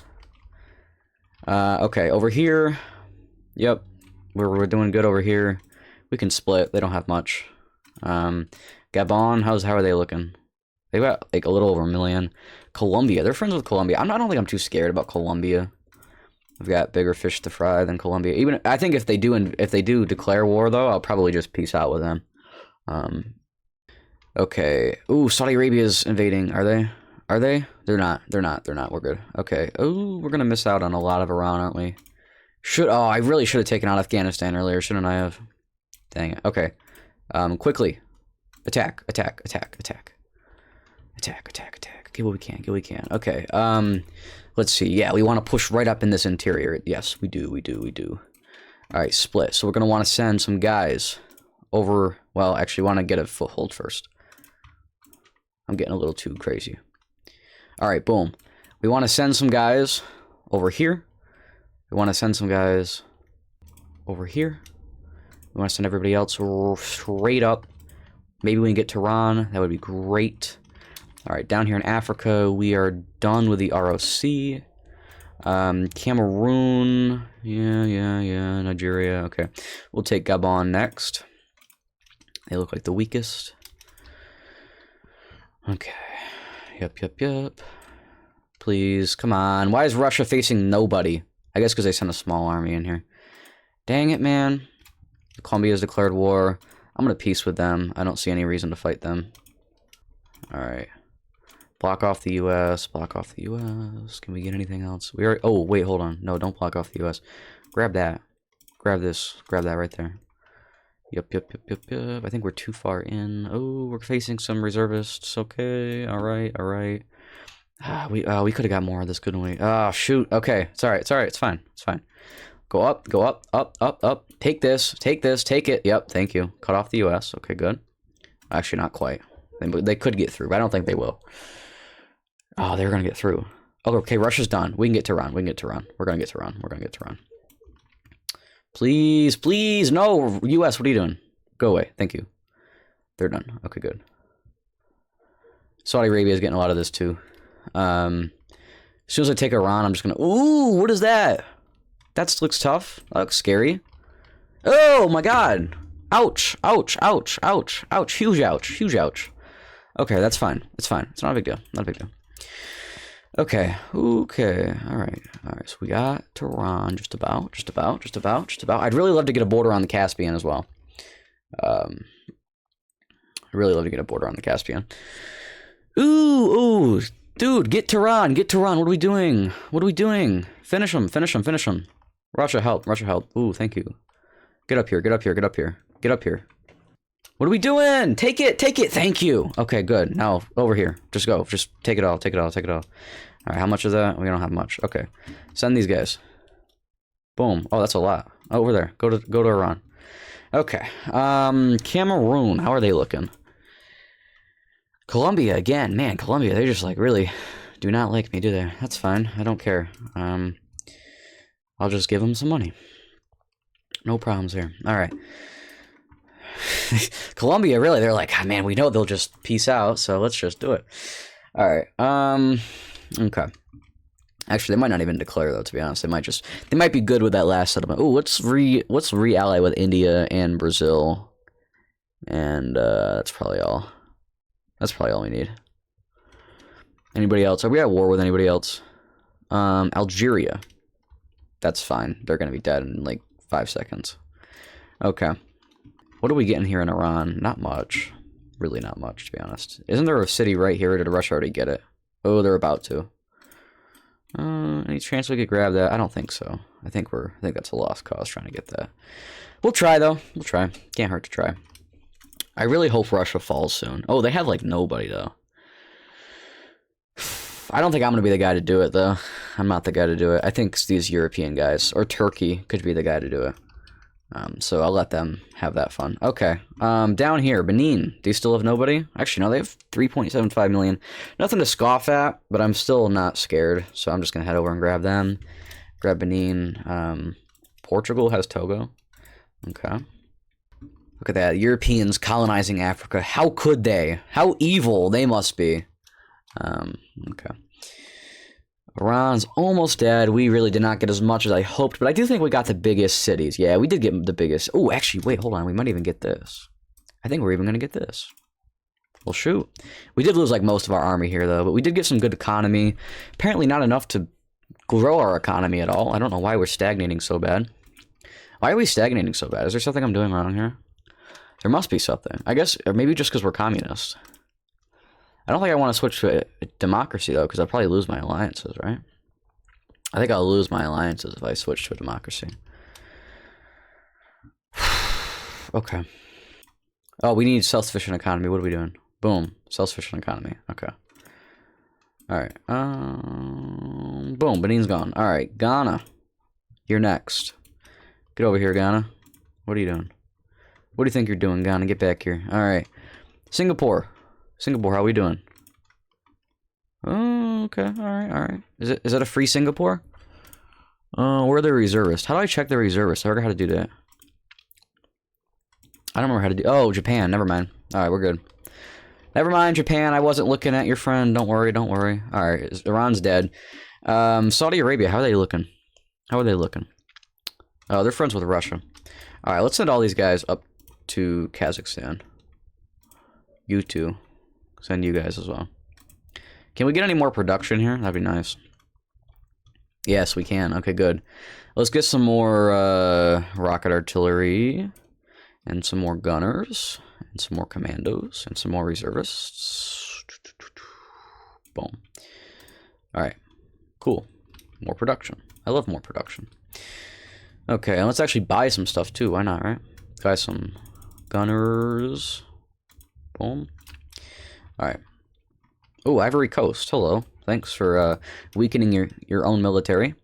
Speaker 1: Okay, over here. Yep, we're doing good over here. We can split. They don't have much. Gabon. How are they looking? They've got like a little over 1 million. Colombia. They're friends with Colombia. I don't think I'm too scared about Colombia. We've got bigger fish to fry than Colombia. Even I think if they do declare war though, I'll probably just peace out with them. Okay. Ooh, Saudi Arabia's invading. Are they? Are they? They're not. They're not. They're not. We're good. Okay. Ooh, we're gonna miss out on a lot of Iran, aren't we? Oh, I really should have taken out Afghanistan earlier, shouldn't I have? Dang it. Okay. Quickly. Attack. Attack. Attack. Attack. Attack. Attack. Attack. Get what we can. Get what we can. Okay. Let's see. Yeah, we want to push right up in this interior. Yes, we do. We do. We do. All right, split. So we're gonna want to send some guys over. Well, actually, want to get a foothold first. I'm getting a little too crazy. All right, boom. We want to send some guys over here. We want to send some guys over here. We want to send everybody else straight up. Maybe we can get to Iran. That would be great. All right, down here in Africa, we are done with the ROC. Cameroon. Yeah. Nigeria. Okay. We'll take Gabon next. They look like the weakest. Okay. Yep. Please, come on. Why is Russia facing nobody? I guess because they sent a small army in here. Dang it, man. Colombia's declared war. I'm going to peace with them. I don't see any reason to fight them. Alright. Block off the U.S. Block off the U.S. Can we get anything else? We are. Oh, wait, hold on. No, don't block off the U.S. Grab that. Grab this. Grab that right there. Yep. I think we're too far in. Oh, we're facing some reservists. Okay. Alright. We could have got more of this, couldn't we? Oh, shoot. Okay. It's alright. It's fine. Go up. Take this. Take it. Yep, thank you. Cut off the U.S. Okay, good. Actually, not quite. They could get through, but I don't think they will. Oh, they're going to get through. Oh, okay, Russia's done. We can get to Iran. We're going to get to Iran. Please. No, U.S., what are you doing? Go away. Thank you. They're done. Okay, good. Saudi Arabia is getting a lot of this, too. As soon as I take Iran, I'm just going to... Ooh, what is that? That looks tough. That looks scary. Oh, my God. Ouch. Huge ouch. Okay, that's fine. It's fine. It's not a big deal. Okay. All right. So we got Tehran just about. I'd really love to get a border on the Caspian as well. I'd really love to get a border on the Caspian. Ooh. Dude, get Tehran. What are we doing? Finish him. Russia, help. Ooh, thank you. Get up here. What are we doing? Take it. Thank you. Okay, good. Now, over here. Just go. Just take it all. All right, how much is that? We don't have much. Okay. Send these guys. Boom. Oh, that's a lot. Over there. Go to Iran. Okay. Cameroon. How are they looking? Colombia, again. Man, Colombia, they just, like, really do not like me, do they? That's fine. I don't care. I'll just give them some money. No problems here. All right. Colombia, really, they're like, oh, man, we know they'll just peace out, so let's just do it. All right. Okay. Actually, they might not even declare, though, to be honest. They might be good with that last settlement. Ooh, let's re-ally with India and Brazil. And, that's probably all. That's probably all we need. Anybody else? Are we at war with anybody else? Algeria. That's fine. They're going to be dead in, like, 5 seconds. Okay. What are we getting here in Iran? Not much. Really not much, to be honest. Isn't there a city right here, or did Russia already get it? Oh, they're about to. Any chance we could grab that? I don't think so. I think that's a lost cause trying to get that. We'll try, though. We'll try. Can't hurt to try. I really hope Russia falls soon. Oh, they have, like, nobody, though. I don't think I'm going to be the guy to do it, though. I'm not the guy to do it. I think it's these European guys. Or Turkey could be the guy to do it. So I'll let them have that fun. Okay. Down here, Benin. Do you still have nobody? Actually, no, they have 3.75 million. Nothing to scoff at, but I'm still not scared. So I'm just going to head over and grab them. Grab Benin. Portugal has Togo. Okay. Look at that. Europeans colonizing Africa. How could they? How evil they must be. Okay. Iran's almost dead. We really did not get as much as I hoped, but I do think we got the biggest cities. Yeah, we did get the biggest. Oh, actually, wait, hold on. We might even get this. I think we're even going to get this. Well, shoot. We did lose, like, most of our army here, though, but we did get some good economy. Apparently not enough to grow our economy at all. I don't know why we're stagnating so bad. Why are we stagnating so bad? Is there something I'm doing wrong here? There must be something. I guess, or maybe just because we're communists. I don't think I want to switch to a democracy, though, because I'll probably lose my alliances, right? I think I'll lose my alliances if I switch to a democracy. Okay. Oh, we need self-sufficient economy. What are we doing? Boom. Self-sufficient economy. Okay. Alright. Boom. Benin's gone. Alright. Ghana. You're next. Get over here, Ghana. What are you doing? What do you think you're doing, Ghana? Get back here. Alright. Singapore. Singapore, how we doing? Oh, okay. Alright. Is it a free Singapore? Where are the reservists? How do I check the reservists? I forgot how to do that. I don't remember how to do... Oh, Japan. Never mind. Alright, we're good. Never mind, Japan. I wasn't looking at your friend. Don't worry, don't worry. Alright, Iran's dead. Saudi Arabia, how are they looking? How are they looking? Oh, they're friends with Russia. Alright, let's send all these guys up to Kazakhstan. You two. Send you guys as well. Can we get any more production here? That'd be nice. Yes, we can. Okay, good. Let's get some more rocket artillery. And some more gunners. And some more commandos. And some more reservists. Boom. Alright. Cool. More production. I love more production. Okay, and let's actually buy some stuff too. Why not, right? Buy some gunners. Boom. Alright. Oh, Ivory Coast. Hello. Thanks for weakening your own military.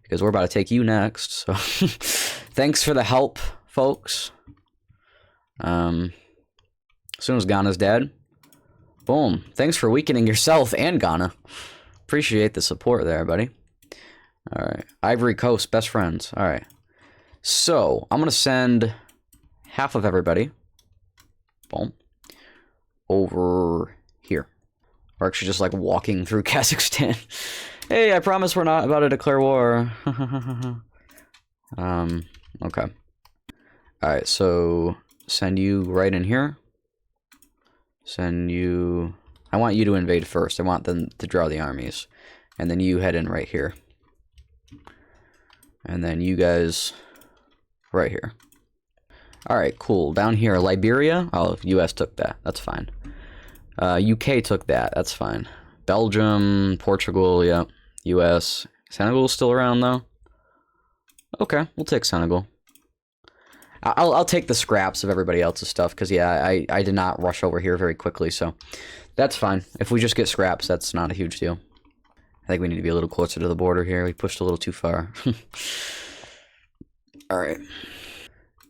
Speaker 1: Because we're about to take you next. So thanks for the help, folks. As soon as Ghana's dead. Boom. Thanks for weakening yourself and Ghana. Appreciate the support there, buddy. Alright. Ivory Coast, best friends. Alright. So, I'm going to send half of everybody. Boom. Over here. We're actually just like walking through Kazakhstan. Hey, I promise we're not about to declare war. Okay. Alright, so send you right in here. Send you... I want you to invade first. I want them to draw the armies. And then you head in right here. And then you guys right here. Alright, cool. Down here, Liberia. Oh, US took that. That's fine. UK took that. That's fine. Belgium, Portugal, yep. US. Senegal's still around, though. Okay, we'll take Senegal. I'll take the scraps of everybody else's stuff, because, yeah, I did not rush over here very quickly, so that's fine. If we just get scraps, that's not a huge deal. I think we need to be a little closer to the border here. We pushed a little too far. Alright.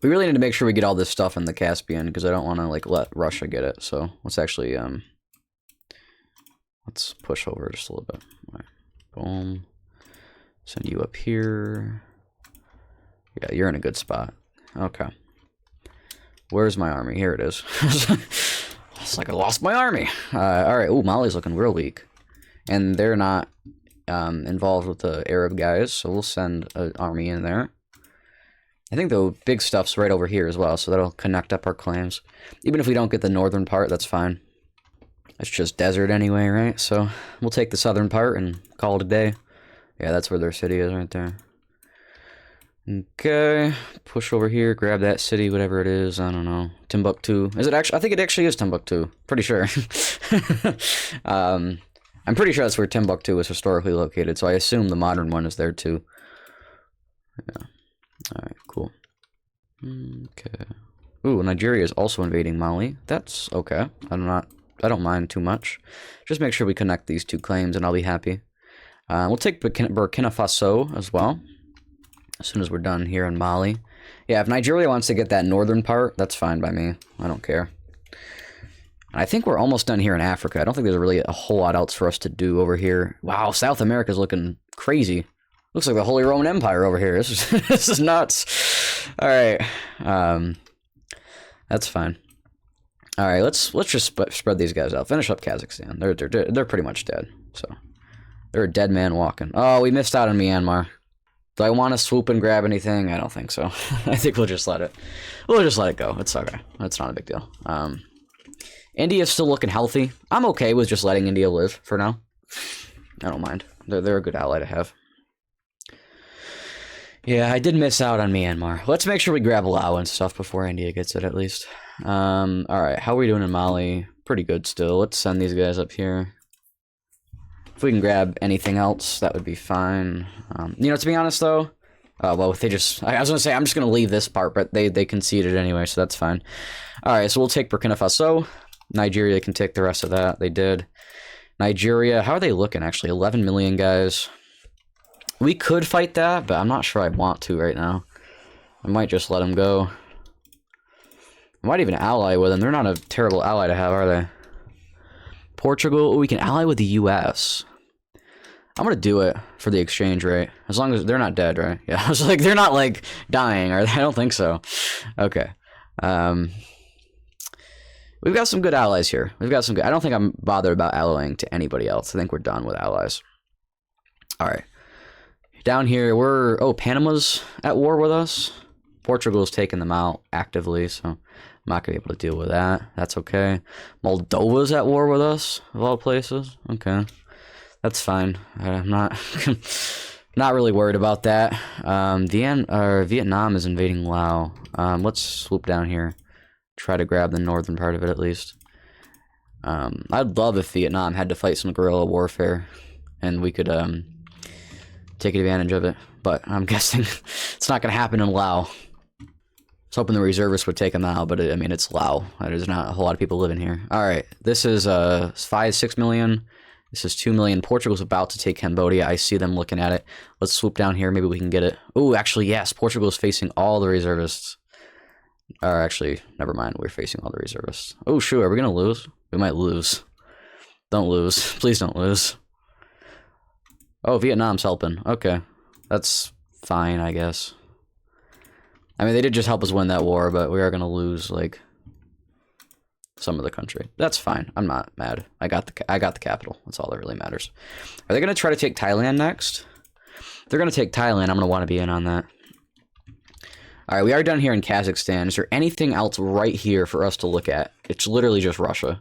Speaker 1: We really need to make sure we get all this stuff in the Caspian, because I don't want to, like, let Russia get it. So, let's actually, let's push over just a little bit. Alright. Boom. Send you up here. Yeah, you're in a good spot. Okay. Where's my army? Here it is. It's like I lost my army. Alright. Ooh, Mali's looking real weak. And they're not involved with the Arab guys, so we'll send an army in there. I think the big stuff's right over here as well, so that'll connect up our claims. Even if we don't get the northern part, that's fine. It's just desert anyway, right? So we'll take the southern part and call it a day. Yeah, that's where their city is right there. Okay, push over here, grab that city, whatever it is. I don't know. Timbuktu. Is it actually? I think it actually is Timbuktu. Pretty sure. I'm pretty sure that's where Timbuktu was historically located, so I assume the modern one is there too. Yeah. Alright, cool. Okay. Ooh, Nigeria is also invading Mali. That's okay. I don't mind too much. Just make sure we connect these two claims and I'll be happy. We'll take Burkina Faso as well. As soon as we're done here in Mali. Yeah, if Nigeria wants to get that northern part, that's fine by me. I don't care. I think we're almost done here in Africa. I don't think there's really a whole lot else for us to do over here. Wow, South America's looking crazy. Looks like the Holy Roman Empire over here. This is nuts. All right, that's fine. All right, let's just spread these guys out. Finish up Kazakhstan. They're pretty much dead. So they're a dead man walking. Oh, we missed out on Myanmar. Do I want to swoop and grab anything? I don't think so. I think we'll just let it. We'll just let it go. It's okay. It's not a big deal. India's still looking healthy. I'm okay with just letting India live for now. I don't mind. They're a good ally to have. Yeah, I did miss out on Myanmar. Let's make sure we grab Lao and stuff before India gets it, at least. Alright, how are we doing in Mali? Pretty good still. Let's send these guys up here. If we can grab anything else, that would be fine. You know, to be honest, though, well, they just... I was going to say, I'm just going to leave this part, but they conceded anyway, so that's fine. Alright, so we'll take Burkina Faso. Nigeria can take the rest of that. They did. Nigeria, how are they looking, actually? 11 million guys. We could fight that, but I'm not sure I want to right now. I might just let them go. I might even ally with them. They're not a terrible ally to have, are they? Portugal, we can ally with the US. I'm gonna do it for the exchange rate. As long as they're not dead, right? Yeah, I was like, they're not, like, dying, are they? I don't think so. Okay. We've got some good allies here. We've got some good... I don't think I'm bothered about allying to anybody else. I think we're done with allies. Alright. Down here, we're... Oh, Panama's at war with us. Portugal's taking them out actively, so I'm not going to be able to deal with that. That's okay. Moldova's at war with us, of all places. Okay. That's fine. I'm not... not really worried about that. Vietnam is invading Laos. Let's swoop down here. Try to grab the northern part of it, at least. I'd love if Vietnam had to fight some guerrilla warfare, and we could take advantage of it. But I'm guessing it's not going to happen in Laos. I was hoping the reservists would take them out, but I mean, it's Laos. There's not a whole lot of people living here. All right, this is 6 million. This is 2 million. Portugal's about to take Cambodia. I see them looking at it. Let's swoop down here. Maybe we can get it. Oh, actually, yes. Portugal's facing all the reservists. Or actually, never mind. We're facing all the reservists. Oh, sure. Are we going to lose? We might lose. Don't lose. Please don't lose. Oh, Vietnam's helping. Okay. That's fine, I guess. I mean, they did just help us win that war, but we are going to lose, like, some of the country. That's fine. I'm not mad. I got the capital. That's all that really matters. Are they going to try to take Thailand next? If they're going to take Thailand, I'm going to want to be in on that. Alright, we are done here in Kazakhstan. Is there anything else right here for us to look at? It's literally just Russia.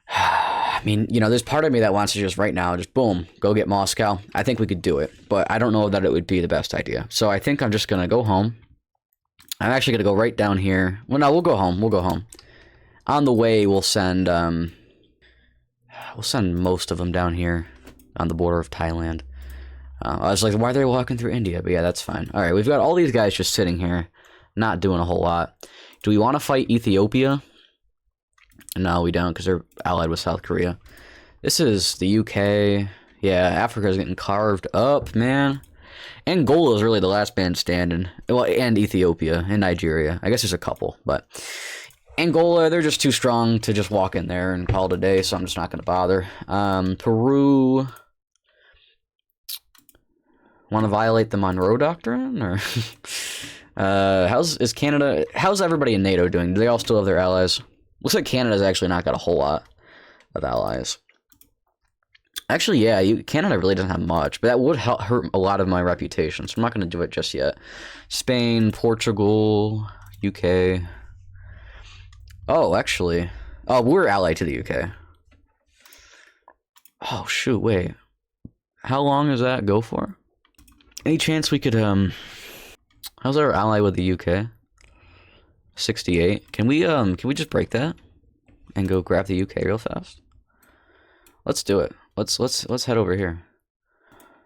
Speaker 1: I mean, you know, there's part of me that wants to just right now, just boom, go get Moscow. I think we could do it, but I don't know that it would be the best idea. So I think I'm just going to go home. I'm actually going to go right down here. Well, no, we'll go home. We'll go home. On the way, we'll send most of them down here on the border of Thailand. I was like, why are they walking through India? But yeah, that's fine. All right, we've got all these guys just sitting here, not doing a whole lot. Do we want to fight Ethiopia? No, we don't, because they're allied with South Korea. This is the UK. Yeah, Africa's getting carved up, man. Angola is really the last man standing. Well, and Ethiopia and Nigeria. I guess there's a couple, but Angola, they're just too strong to just walk in there and call it a day, so I'm just not going to bother. Peru... Want to violate the Monroe Doctrine, or how's everybody in NATO doing? Do they all still have their allies? Looks like Canada's actually not got a whole lot of allies. Actually, yeah, Canada really doesn't have much, but that would hurt a lot of my reputation, so I'm not going to do it just yet. Spain, Portugal, UK. Oh, actually, we're allied to the UK. Oh shoot, wait, how long does that go for? Any chance we could, how's our ally with the UK? 68. Can we just break that? And go grab the UK real fast? Let's do it. Let's head over here.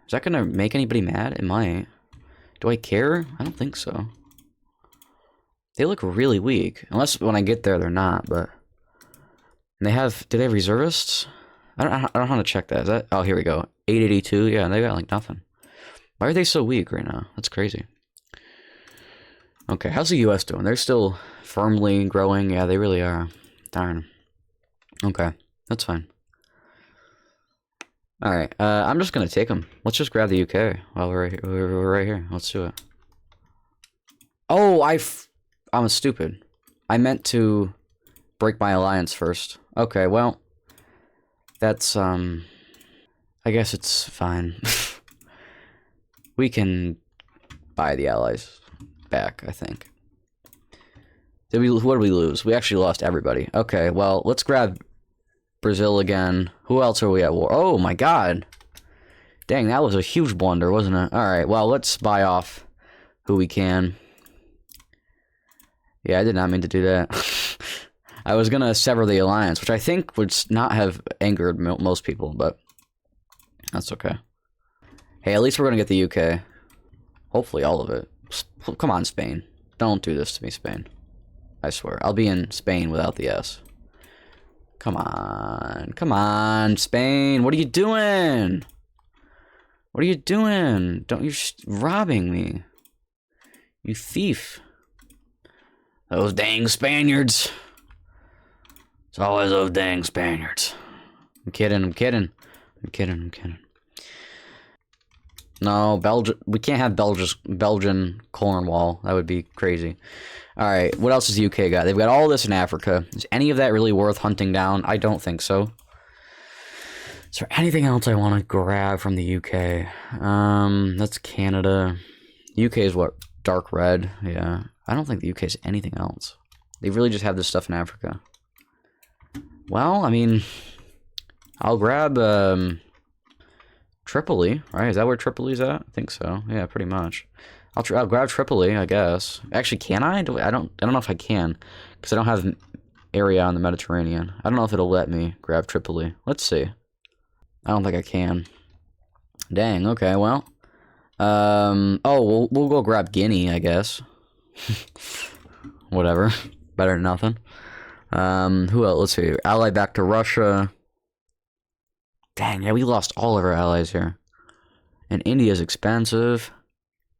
Speaker 1: Is that gonna make anybody mad? It might. Do I care? I don't think so. They look really weak. Unless when I get there, they're not, but... And do they have reservists? I don't know how to check that. Is that... Oh, here we go. 882? Yeah, they got, like, nothing. Why are they so weak right now? That's crazy. Okay, how's the US doing? They're still firmly growing. Yeah, they really are. Darn. Okay, that's fine. Alright, I'm just gonna take them. Let's just grab the UK while we're right here. Let's do it. Oh, I'm stupid. I meant to break my alliance first. Okay, well, that's, I guess it's fine. We can buy the allies back, I think. What did we lose? We actually lost everybody. Okay, well, let's grab Brazil again. Who else are we at war? Oh, my God. Dang, that was a huge blunder, wasn't it? Alright, well, let's buy off who we can. Yeah, I did not mean to do that. I was gonna sever the alliance, which I think would not have angered most people, but that's okay. Hey, at least we're gonna get the UK. Hopefully all of it. Come on, Spain. Don't do this to me, Spain. I swear. I'll be in Spain without the S. Come on. Come on, Spain. What are you doing? What are you doing? You're just robbing me. You thief. Those dang Spaniards. It's always those dang Spaniards. I'm kidding, I'm kidding. I'm kidding, I'm kidding. No, Belgium. We can't have Belgian Cornwall. That would be crazy. Alright, what else does the UK got? They've got all this in Africa. Is any of that really worth hunting down? I don't think so. Is there anything else I want to grab from the UK? That's Canada. UK is what? Dark red. Yeah. I don't think the UK is anything else. They really just have this stuff in Africa. Well, I mean, I'll grab Tripoli, right? Is that where Tripoli's at? I think so. Yeah, pretty much. I'll grab Tripoli, I guess. Actually, can I? I don't know if I can, because I don't have area on the Mediterranean. I don't know if it'll let me grab Tripoli. Let's see. I don't think I can. Dang. Okay. Well. Oh, we'll go grab Guinea, I guess. Whatever. Better than nothing. Who else? Let's see. Ally back to Russia. Dang, yeah, we lost all of our allies here. And India's expensive.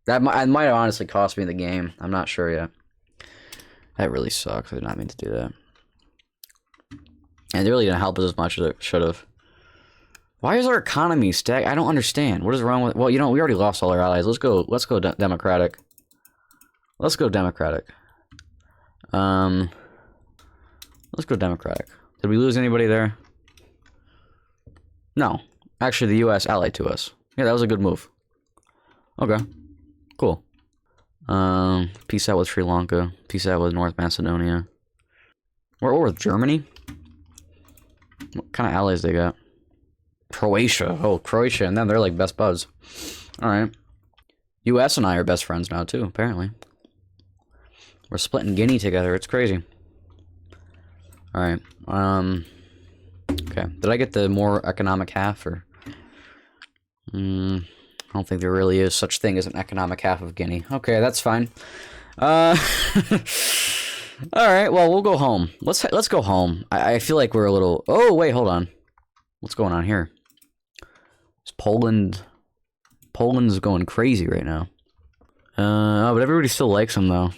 Speaker 1: That might have honestly cost me the game. I'm not sure yet. That really sucks. I did not mean to do that. And it really didn't help us as much as it should have. Why is our economy stacked? I don't understand. What is wrong with... Well, you know, we already lost all our allies. Let's go democratic. Let's go democratic. Let's go democratic. Did we lose anybody there? No. Actually, the U.S. allied to us. Yeah, that was a good move. Okay. Cool. Peace out with Sri Lanka. Peace out with North Macedonia. What with Germany? What kind of allies they got? Croatia. Oh, Croatia and them, they're like best buds. Alright. U.S. and I are best friends now, too, apparently. We're splitting Guinea together. It's crazy. Alright. Okay. Did I get the more economic half, or... I don't think there really is such thing as an economic half of Guinea. Okay, that's fine. Alright, well, we'll go home. Let's go home. I feel like we're a little... Oh, wait, hold on. What's going on here? Is Poland... Poland's going crazy right now. Oh, but everybody still likes him, though.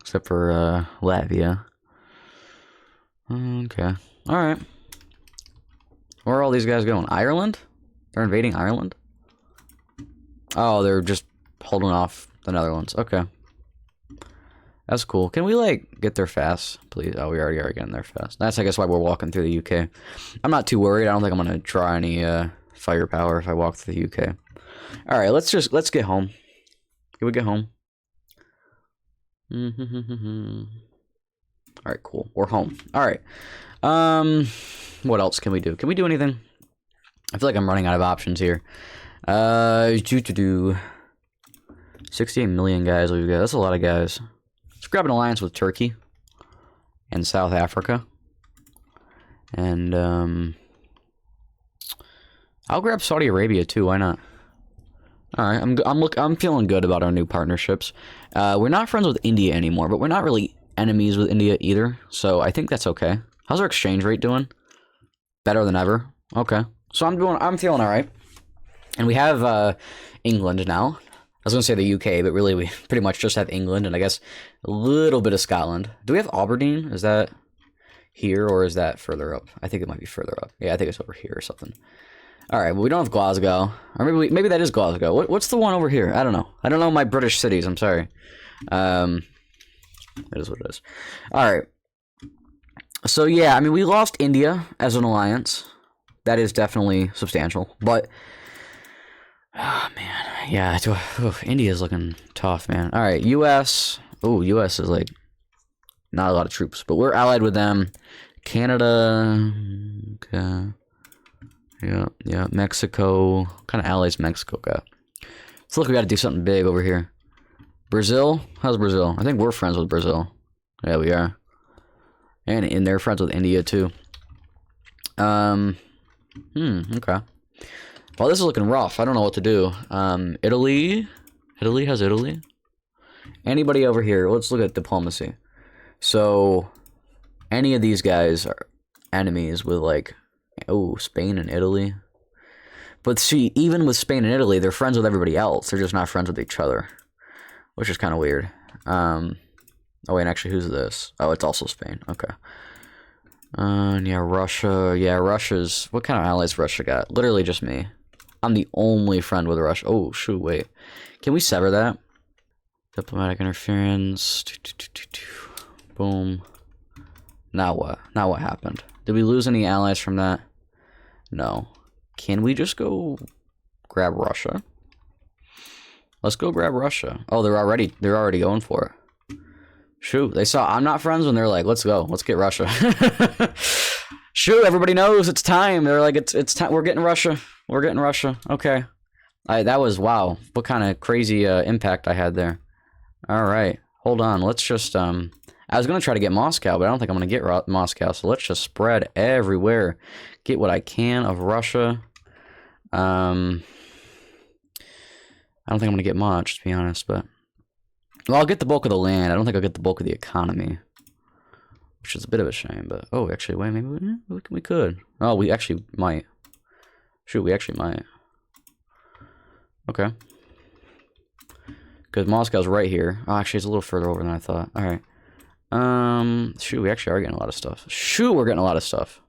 Speaker 1: Except for, Latvia. Okay. Alright. Where are all these guys going? Ireland? They're invading Ireland? Oh, they're just holding off the Netherlands. Okay. That's cool. Can we, like, get there fast, please? Oh, we already are getting there fast. That's, I guess, why we're walking through the UK. I'm not too worried. I don't think I'm going to draw any firepower if I walk through the UK. Alright, let's get home. Can we get home? Alright, cool. We're home. Alright. What else can we do? Can we do anything? I feel like I'm running out of options here. 68 million guys we've got. That's a lot of guys. Let's grab an alliance with Turkey and South Africa. And, I'll grab Saudi Arabia too, why not? Alright, I'm feeling good about our new partnerships. We're not friends with India anymore, but we're not really enemies with India either, so I think that's okay. How's our exchange rate doing? Better than ever. Okay. So I'm feeling alright. And we have England now. I was gonna say the UK, but really we pretty much just have England and I guess a little bit of Scotland. Do we have Aberdeen? Is that here or is that further up? I think it might be further up. Yeah, I think it's over here or something. Alright, well we don't have Glasgow. Or maybe that is Glasgow. What's the one over here? I don't know. I don't know my British cities, I'm sorry. It is what it is. Alright. So yeah, I mean we lost India as an alliance. That is definitely substantial. But oh man. Yeah, India's looking tough, man. Alright, US. Oh, US is like not a lot of troops, but we're allied with them. Canada. Okay. Yeah. Mexico. What kind of allies Mexico got? Let's look, we got to do something big over here. Brazil? How's Brazil? I think we're friends with Brazil. Yeah, we are. And they're friends with India, too. Okay. Well, this is looking rough. I don't know what to do. Italy? Italy? How's Italy? Anybody over here? Let's look at diplomacy. So, any of these guys are enemies with, like... Oh, Spain and Italy. But see, even with Spain and Italy, they're friends with everybody else. They're just not friends with each other. Which is kind of weird. Oh, wait, actually, who's this? Oh, it's also Spain. Okay. Yeah, Russia. Yeah, Russia's... What kind of allies Russia got? Literally just me. I'm the only friend with Russia. Oh, shoot, wait. Can we sever that? Diplomatic interference. Boom. Now what? Now what happened? Did we lose any allies from that? No. Can we just go grab Russia? Let's go grab Russia. Oh, they're already going for it. Shoot, they saw I'm not friends when they're like, let's go. Let's get Russia. Shoot, everybody knows it's time. They're like, it's time. We're getting Russia. We're getting Russia. Okay. That was, wow. What kind of crazy impact I had there. All right. Hold on. Let's just, I was going to try to get Moscow, but I don't think I'm going to get Moscow. So let's just spread everywhere. Get what I can of Russia. I don't think I'm going to get much, to be honest, but... Well, I'll get the bulk of the land. I don't think I'll get the bulk of the economy. Which is a bit of a shame, but... Oh, actually, wait, maybe we could. Oh, we actually might. Shoot, we actually might. Okay. Because Moscow's right here. Oh, actually, it's a little further over than I thought. Alright. Shoot, we actually are getting a lot of stuff. Shoot, we're getting a lot of stuff.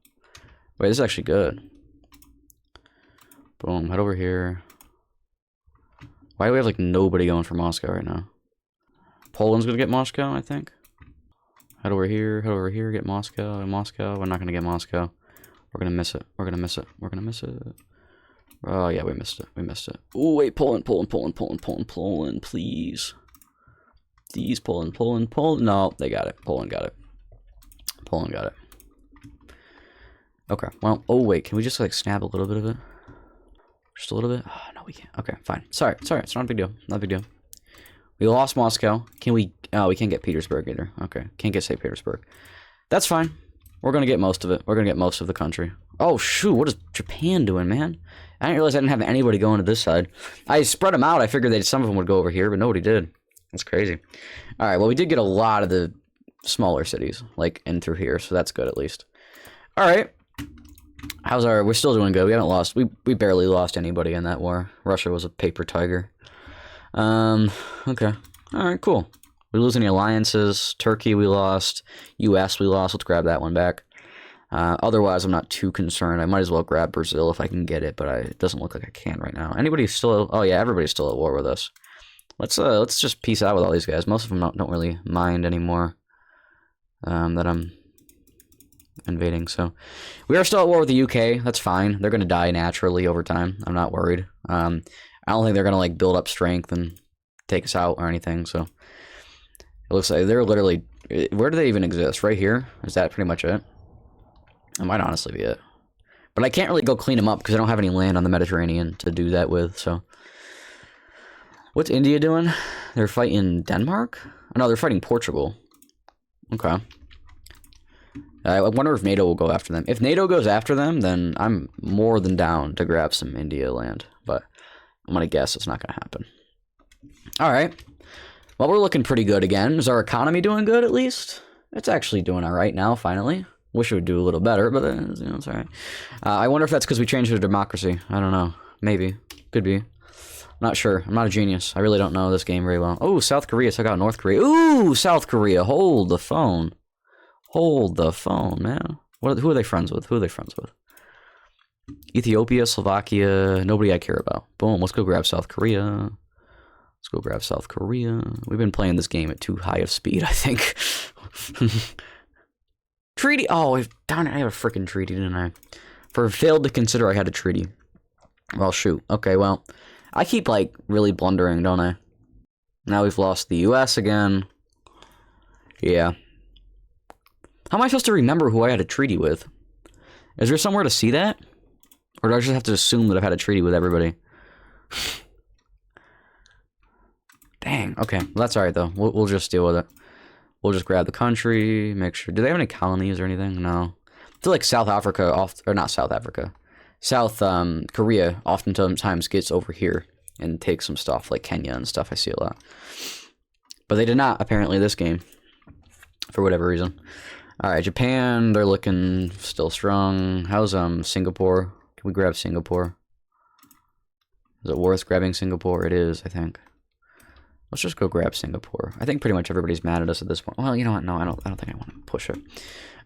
Speaker 1: Wait, this is actually good. Boom, head over here. Why do we have, like, nobody going for Moscow right now? Poland's gonna get Moscow, I think. Head over here, get Moscow, Moscow. We're not gonna get Moscow. We're gonna miss it. We're gonna miss it. We're gonna miss it. Oh, yeah, we missed it. We missed it. Oh, wait, Poland, please. These Poland. No, they got it. Poland got it. Poland got it. Okay, well, oh, wait, can we just, like, snap a little bit of it? Just a little bit? Oh, no, we can't. Okay, fine. Sorry, it's not a big deal. Not a big deal. We lost Moscow. Can we... Oh, we can't get Petersburg either. Okay, can't get St. Petersburg. That's fine. We're gonna get most of it. We're gonna get most of the country. Oh, shoot, what is Japan doing, man? I didn't realize I didn't have anybody going to this side. I spread them out. I figured that some of them would go over here, but nobody did. That's crazy. All right, well, we did get a lot of the smaller cities, like, in through here, so that's good at least. All right. How's our... We're still doing good. We haven't lost... We barely lost anybody in that war. Russia was a paper tiger. Okay. All right, cool. We lose any alliances. Turkey we lost. US we lost. Let's grab that one back. Otherwise, I'm not too concerned. I might as well grab Brazil if I can get it, but it doesn't look like I can right now. Anybody still... Oh, yeah, everybody's still at war with us. Let's just peace out with all these guys. Most of them don't really mind anymore that I'm invading, so... We are still at war with the UK. That's fine. They're going to die naturally over time. I'm not worried. I don't think they're going to, like, build up strength and take us out or anything, so... It looks like they're literally... Where do they even exist? Right here? Is that pretty much it? That might honestly be it. But I can't really go clean them up because I don't have any land on the Mediterranean to do that with, so... What's India doing? They're fighting Denmark? Oh, no, they're fighting Portugal. Okay. I wonder if NATO will go after them. If NATO goes after them, then I'm more than down to grab some India land. But I'm going to guess it's not going to happen. All right. Well, we're looking pretty good again. Is our economy doing good at least? It's actually doing all right now, finally. Wish it would do a little better, but it's all right. I wonder if that's because we changed to democracy. I don't know. Maybe. Could be. Not sure. I'm not a genius. I really don't know this game very well. Oh, South Korea took out North Korea. Ooh, South Korea. Hold the phone. Hold the phone, man. Who are they friends with? Who are they friends with? Ethiopia, Slovakia. Nobody I care about. Boom. Let's go grab South Korea. Let's go grab South Korea. We've been playing this game at too high of speed, I think. Treaty. Oh, darn it. I have a freaking treaty, didn't I? Failed to consider I had a treaty. Well, shoot. Okay, well. I keep, like, really blundering, don't I? Now we've lost the US again. Yeah. How am I supposed to remember who I had a treaty with? Is there somewhere to see that? Or do I just have to assume that I've had a treaty with everybody? Dang. Okay. Well, that's alright, though. We'll just deal with it. We'll just grab the country, make sure... Do they have any colonies or anything? No. I feel like South Africa... Or not South Africa. South Korea oftentimes gets over here and takes some stuff, like Kenya and stuff. I see a lot. But they did not, apparently, this game. For whatever reason. Alright, Japan, they're looking still strong. How's Singapore? Can we grab Singapore? Is it worth grabbing Singapore? It is, I think. Let's just go grab Singapore. I think pretty much everybody's mad at us at this point. Well, you know what? No, I don't think I want to push it.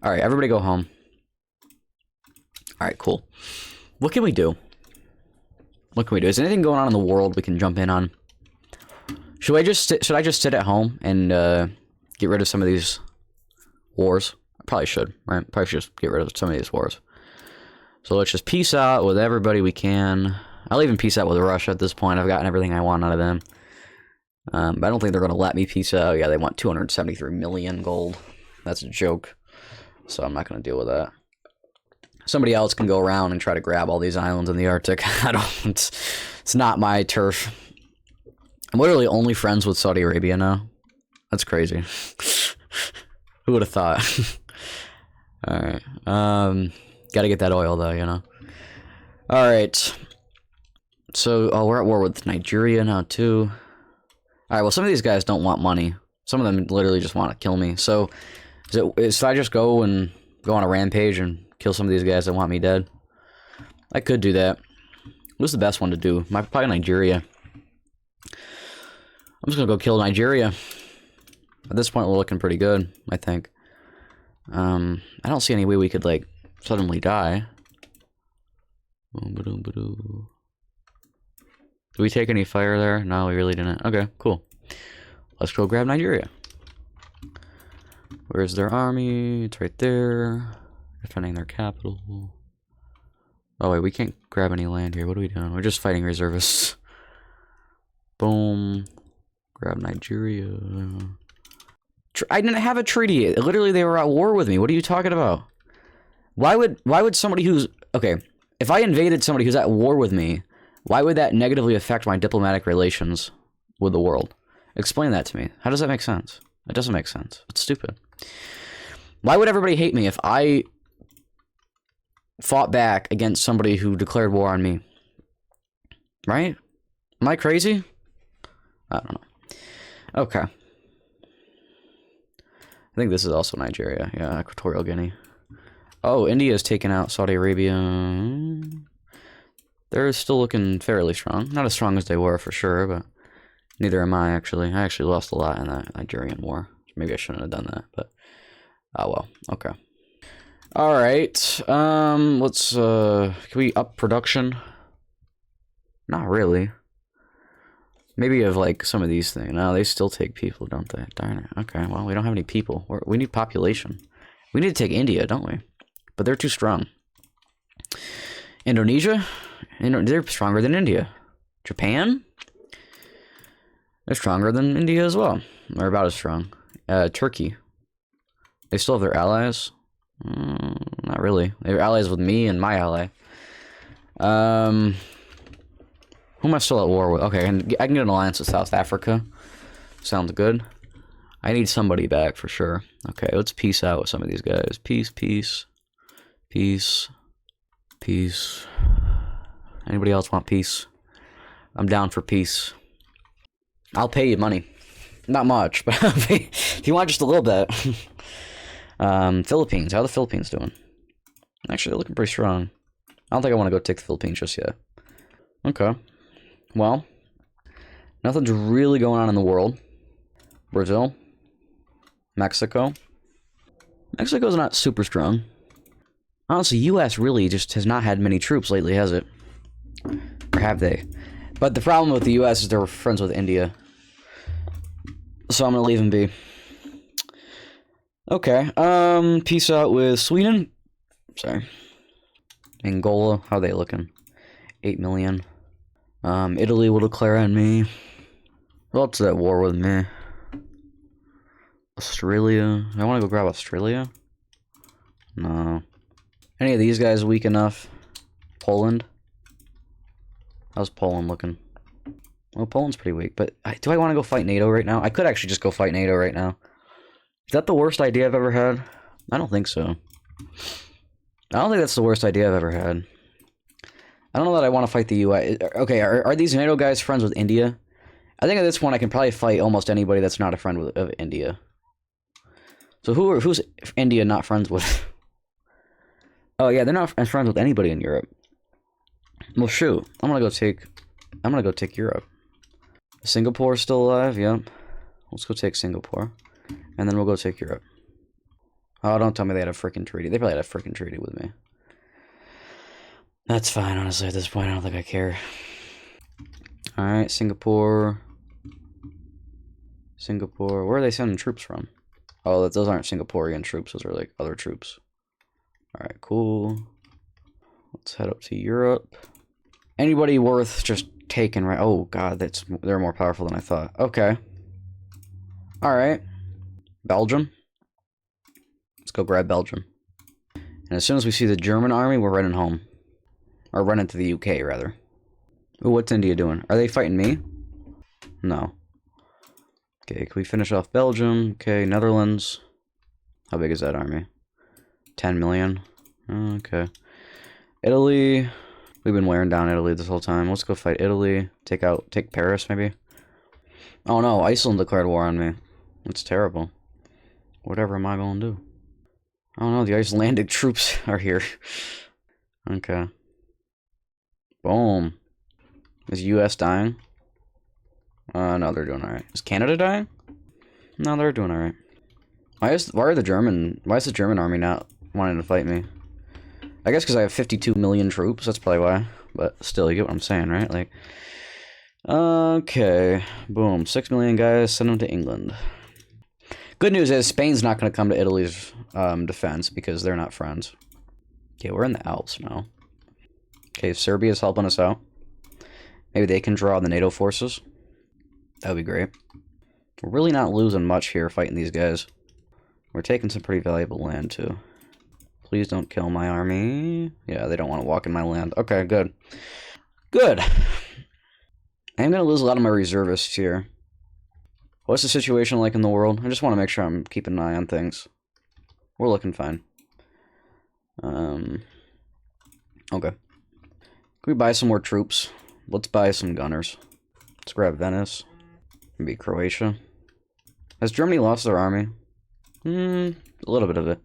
Speaker 1: Alright, everybody go home. Alright, cool. What can we do? What can we do? Is there anything going on in the world we can jump in on? Should I just sit at home and get rid of some of these wars? I probably should, right? Probably should just get rid of some of these wars. So let's just peace out with everybody we can. I'll even peace out with Russia at this point. I've gotten everything I want out of them. But I don't think they're going to let me peace out. Yeah, they want 273 million gold. That's a joke. So I'm not going to deal with that. Somebody else can go around and try to grab all these islands in the Arctic. It's not my turf. I'm literally only friends with Saudi Arabia now. That's crazy. Who would have thought? Alright. Gotta get that oil, though, you know. Alright. So, we're at war with Nigeria now, too. Alright, well, some of these guys don't want money. Some of them literally just want to kill me. So, should I just go on a rampage and kill some of these guys that want me dead? I could do that. What's the best one to do? Probably Nigeria. I'm just gonna go kill Nigeria. At this point, we're looking pretty good, I think. I don't see any way we could, like, suddenly die. Do we take any fire there? No, we really didn't. Okay, cool. Let's go grab Nigeria. Where's their army? It's right there. Defending their capital. Oh, wait, we can't grab any land here. What are we doing? We're just fighting reservists. Boom. Grab Nigeria. I didn't have a treaty. Literally, they were at war with me. What are you talking about? Why would somebody who's... Okay, if I invaded somebody who's at war with me, why would that negatively affect my diplomatic relations with the world? Explain that to me. How does that make sense? It doesn't make sense. It's stupid. Why would everybody hate me if I fought back against somebody who declared war on me? Right? Am I crazy? I don't know. Okay. I think this is also Nigeria. Yeah, Equatorial Guinea. Oh, India's taken out Saudi Arabia. They're still looking fairly strong. Not as strong as they were, for sure, but neither am I, actually. I actually lost a lot in that Nigerian war. Maybe I shouldn't have done that, but... Oh, well. Okay. Alright. Let's, can we up production? Not really. Maybe of, like, some of these things. No, they still take people, don't they? Darn it. Okay, well, we don't have any people. We need population. We need to take India, don't we? But they're too strong. Indonesia? They're stronger than India. Japan? They're stronger than India as well. They're about as strong. Turkey. They still have their allies? Not really. They're allies with me and my ally. Who am I still at war with? Okay, I can get an alliance with South Africa. Sounds good. I need somebody back for sure. Okay, let's peace out with some of these guys. Peace, peace. Peace. Peace. Anybody else want peace? I'm down for peace. I'll pay you money. Not much, but I'll pay if you want just a little bit. Philippines. How are the Philippines doing? Actually, they're looking pretty strong. I don't think I want to go take the Philippines just yet. Okay. Well, nothing's really going on in the world. Brazil. Mexico. Mexico's not super strong. Honestly, U.S. really just has not had many troops lately, has it? Or have they? But the problem with the U.S. is they're friends with India. So I'm gonna leave them be. Okay, peace out with Sweden. Sorry. Angola, how are they looking? 8 million. Italy will declare on me. Who else is at war with me? Australia. I want to go grab Australia. No. Any of these guys weak enough? Poland? How's Poland looking? Well, Poland's pretty weak, but do I want to go fight NATO right now? I could actually just go fight NATO right now. Is that the worst idea I've ever had? I don't think so. I don't think that's the worst idea I've ever had. I don't know that I want to fight the US. Okay, are these NATO guys friends with India? I think at this point I can probably fight almost anybody that's not a friend of India. So who's India not friends with? Oh yeah, they're not friends with anybody in Europe. Well shoot, I'm gonna go take Europe. Singapore's still alive, yep. Let's go take Singapore. And then we'll go take Europe. Oh, don't tell me they had a freaking treaty. They probably had a freaking treaty with me. That's fine, honestly, at this point. I don't think I care. Alright, Singapore. Singapore. Where are they sending troops from? Oh, those aren't Singaporean troops. Those are, like, other troops. Alright, cool. Let's head up to Europe. Anybody worth just taking, right? Oh, God, they're more powerful than I thought. Okay. Alright. Belgium. Let's go grab Belgium. And as soon as we see the German army, we're running home. Or running to the UK, rather. Ooh, what's India doing? Are they fighting me? No. Okay, can we finish off Belgium? Okay, Netherlands. How big is that army? 10 million. Okay. Italy. We've been wearing down Italy this whole time. Let's go fight Italy. Take Paris, maybe? Oh no, Iceland declared war on me. That's terrible. Whatever am I gonna do? Oh no, the Icelandic troops are here. Okay. Boom. Is US dying? No, they're doing alright. Is Canada dying? No, they're doing alright. Why is the German army not wanting to fight me? I guess because I have 52 million troops, that's probably why. But still, you get what I'm saying, right? Like, okay. Boom. 6 million guys, send them to England. Good news is, Spain's not going to come to Italy's defense because they're not friends. Okay, we're in the Alps now. Okay, Serbia's helping us out. Maybe they can draw the NATO forces. That would be great. We're really not losing much here fighting these guys. We're taking some pretty valuable land, too. Please don't kill my army. Yeah, they don't want to walk in my land. Okay, good. Good. I'm going to lose a lot of my reservists here. What's the situation like in the world? I just want to make sure I'm keeping an eye on things. We're looking fine. Okay. Can we buy some more troops? Let's buy some gunners. Let's grab Venice. Maybe Croatia. Has Germany lost their army? A little bit of it.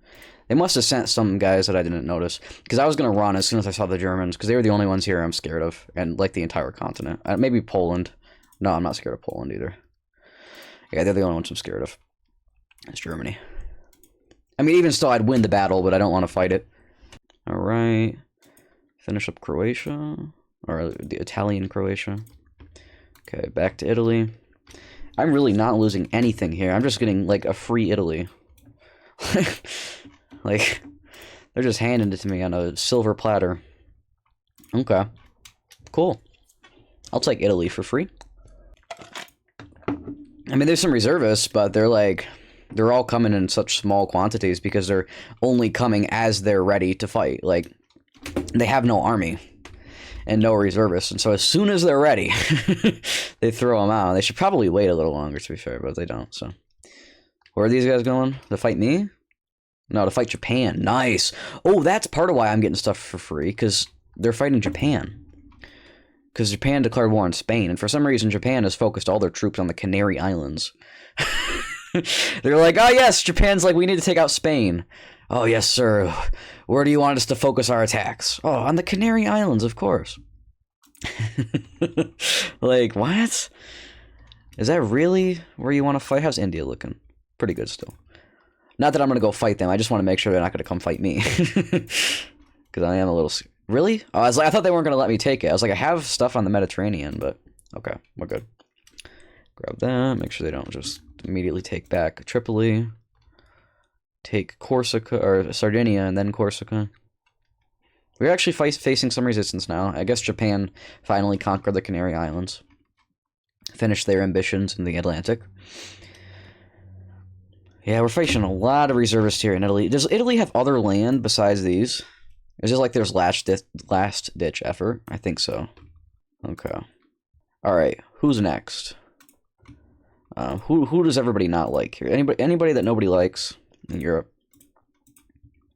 Speaker 1: They must have sent some guys that I didn't notice. Because I was going to run as soon as I saw the Germans. Because they were the only ones here I'm scared of. And, like, the entire continent. Maybe Poland. No, I'm not scared of Poland either. Yeah, they're the only ones I'm scared of. It's Germany. I mean, even still, I'd win the battle, but I don't want to fight it. Alright. Finish up Croatia. Or the Italian Croatia. Okay, back to Italy. I'm really not losing anything here. I'm just getting, like, a free Italy. Like, they're just handing it to me on a silver platter. Okay. Cool. I'll take Italy for free. I mean, there's some reservists, but they're all coming in such small quantities because they're only coming as they're ready to fight. Like, they have no army and no reservists, and so as soon as they're ready, they throw them out. They should probably wait a little longer, to be fair, but they don't, so. Where are these guys going? To fight me? No, to fight Japan. Nice. Oh, that's part of why I'm getting stuff for free, because they're fighting Japan. Because Japan declared war on Spain, and for some reason Japan has focused all their troops on the Canary Islands. They're like, oh yes, Japan's like, we need to take out Spain. Oh yes, sir. Where do you want us to focus our attacks? Oh, on the Canary Islands, of course. Like, what? Is that really where you want to fight? How's India looking? Pretty good still. Not that I'm going to go fight them. I just want to make sure they're not going to come fight me. Because I am a little... Really? Oh, I thought they weren't going to let me take it. I was like, I have stuff on the Mediterranean, but... Okay, we're good. Grab that. Make sure they don't just immediately take back Tripoli. Take Corsica, or Sardinia, and then Corsica. We're actually facing some resistance now. I guess Japan finally conquered the Canary Islands. Finished their ambitions in the Atlantic. Yeah, we're facing a lot of reservists here in Italy. Does Italy have other land besides these? Is this like there's last ditch effort? I think so. Okay. All right. Who's next? Who does everybody not like here? Anybody that nobody likes in Europe?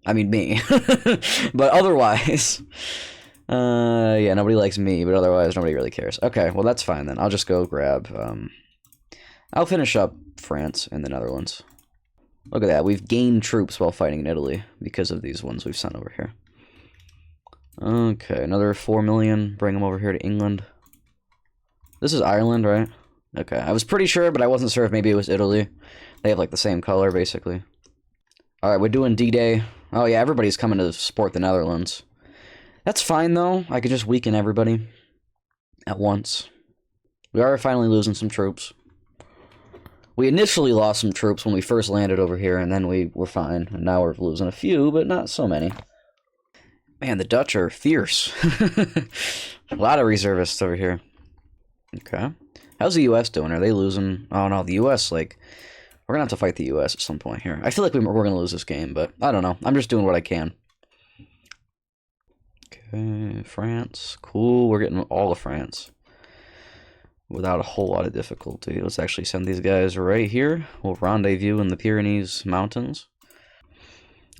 Speaker 1: I mean me. But otherwise, yeah, nobody likes me. But otherwise, nobody really cares. Okay. Well, that's fine then. I'll just go grab. I'll finish up France and the Netherlands. Look at that. We've gained troops while fighting in Italy because of these ones we've sent over here. Okay, another 4 million. Bring them over here to England. This is Ireland, right? Okay, I was pretty sure, but I wasn't sure if maybe it was Italy. They have like the same color, basically. Alright, we're doing D-Day. Oh yeah, everybody's coming to support the Netherlands. That's fine, though. I could just weaken everybody at once. We are finally losing some troops. We initially lost some troops when we first landed over here, and then we were fine. And now we're losing a few, but not so many. Man, the Dutch are fierce. A lot of reservists over here. Okay. How's the U.S. doing? Are they losing? Oh, no, the U.S., like... We're going to have to fight the U.S. at some point here. I feel like we're going to lose this game, but I don't know. I'm just doing what I can. Okay, France. Cool, we're getting all of France. Without a whole lot of difficulty. Let's actually send these guys right here. We'll rendezvous in the Pyrenees Mountains.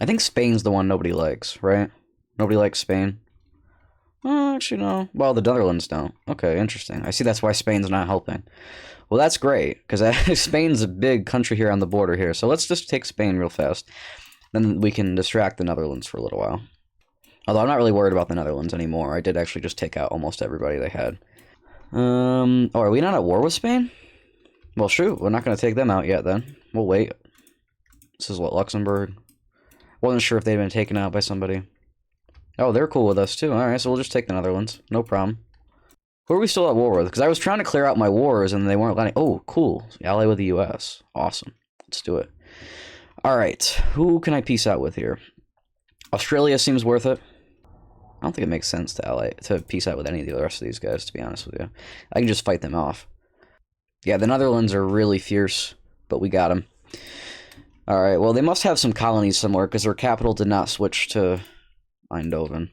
Speaker 1: I think Spain's the one nobody likes, right? Nobody likes Spain. Oh, actually, no. Well, the Netherlands don't. Okay, interesting. I see that's why Spain's not helping. Well, that's great, because Spain's a big country here on the border here. So let's just take Spain real fast. Then we can distract the Netherlands for a little while. Although I'm not really worried about the Netherlands anymore. I did actually just take out almost everybody they had. Oh, are we not at war with Spain? Well, shoot, we're not going to take them out yet, then. We'll wait. This is what, Luxembourg? Wasn't sure if they'd been taken out by somebody. Oh, they're cool with us, too. Alright, so we'll just take the Netherlands. No problem. Who are we still at war with? Because I was trying to clear out my wars, and they weren't letting... Oh, cool. Ally with the U.S. Awesome. Let's do it. Alright, who can I peace out with here? Australia seems worth it. I don't think it makes sense to peace out with any of the rest of these guys, to be honest with you. I can just fight them off. Yeah, the Netherlands are really fierce, but we got them. Alright, well, they must have some colonies somewhere, because their capital did not switch to Eindhoven.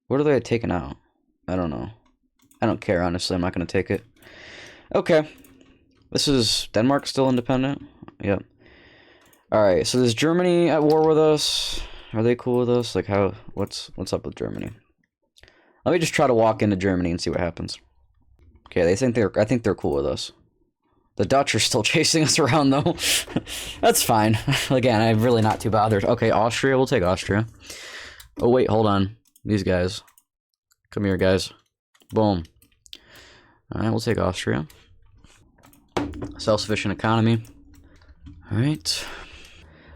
Speaker 1: What are they taking out? I don't know. I don't care, honestly. I'm not going to take it. Okay. This is Denmark still independent? Yep. Alright, so is Germany at war with us? Are they cool with us? Like, how? What's up with Germany? Let me just try to walk into Germany and see what happens. Okay, I think they're cool with us. The Dutch are still chasing us around, though. That's fine. Again, I'm really not too bothered. Okay, Austria. We'll take Austria. Oh, wait, hold on. These guys. Come here, guys. Boom. Alright, we'll take Austria. Self-sufficient economy. Alright.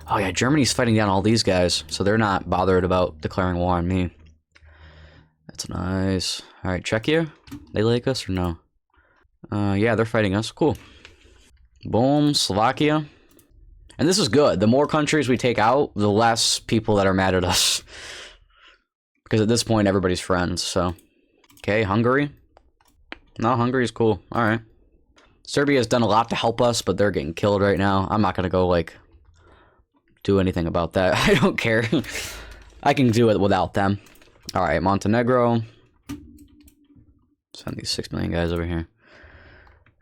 Speaker 1: Oh yeah, Germany's fighting down all these guys, so they're not bothered about declaring war on me. That's nice. Alright, Czechia? They like us or no? Yeah, they're fighting us. Cool. Boom, Slovakia. And this is good. The more countries we take out, the less people that are mad at us. Because at this point, everybody's friends, so... Okay, Hungary. No, Hungary's cool. Alright. Serbia's done a lot to help us, but they're getting killed right now. I'm not gonna go, like... do anything about that. I don't care. I can do it without them. Alright, Montenegro. Send these 6 million guys over here.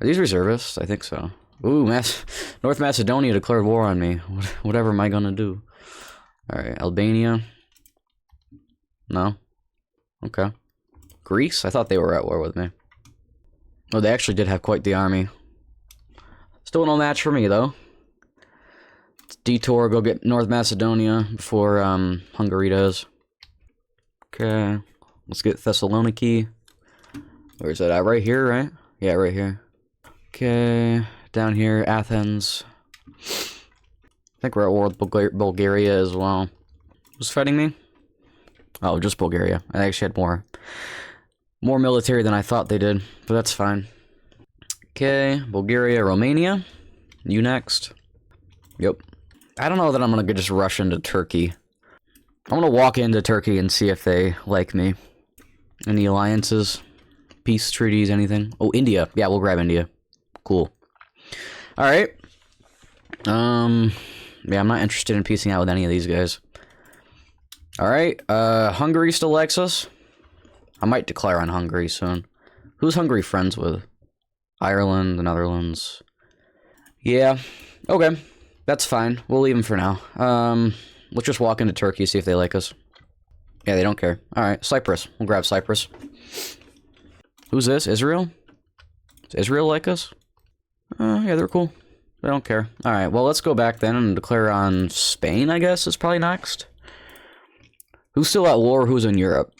Speaker 1: Are these reservists? I think so. Ooh, North Macedonia declared war on me. Whatever am I gonna do? Alright, Albania. No? Okay. Greece? I thought they were at war with me. Oh, they actually did have quite the army. Still no match for me, though. Let's detour, go get North Macedonia before Hungary does. Okay. Let's get Thessaloniki. Where is that at? Right here, right? Yeah, right here. Okay. Down here, Athens. I think we're at war with Bulgaria as well. Who's fighting me? Oh, just Bulgaria. I actually had more military than I thought they did, but that's fine. Okay, Bulgaria, Romania. You next. Yep. I don't know that I'm gonna just rush into Turkey. I'm gonna walk into Turkey and see if they like me. Any alliances? Peace treaties, anything? Oh, India. Yeah, we'll grab India. Cool. Alright. Yeah, I'm not interested in piecing out with any of these guys. Alright, Hungary still likes us. I might declare on Hungary soon. Who's Hungary friends with? Ireland, the Netherlands. Yeah, okay. That's fine. We'll leave them for now. Let's just walk into Turkey, see if they like us. Yeah, they don't care. Alright, Cyprus. We'll grab Cyprus. Who's this? Israel? Does Israel like us? Yeah, they're cool. They don't care. Alright, well, let's go back then and declare on Spain, I guess, is probably next. Who's still at war? Who's in Europe?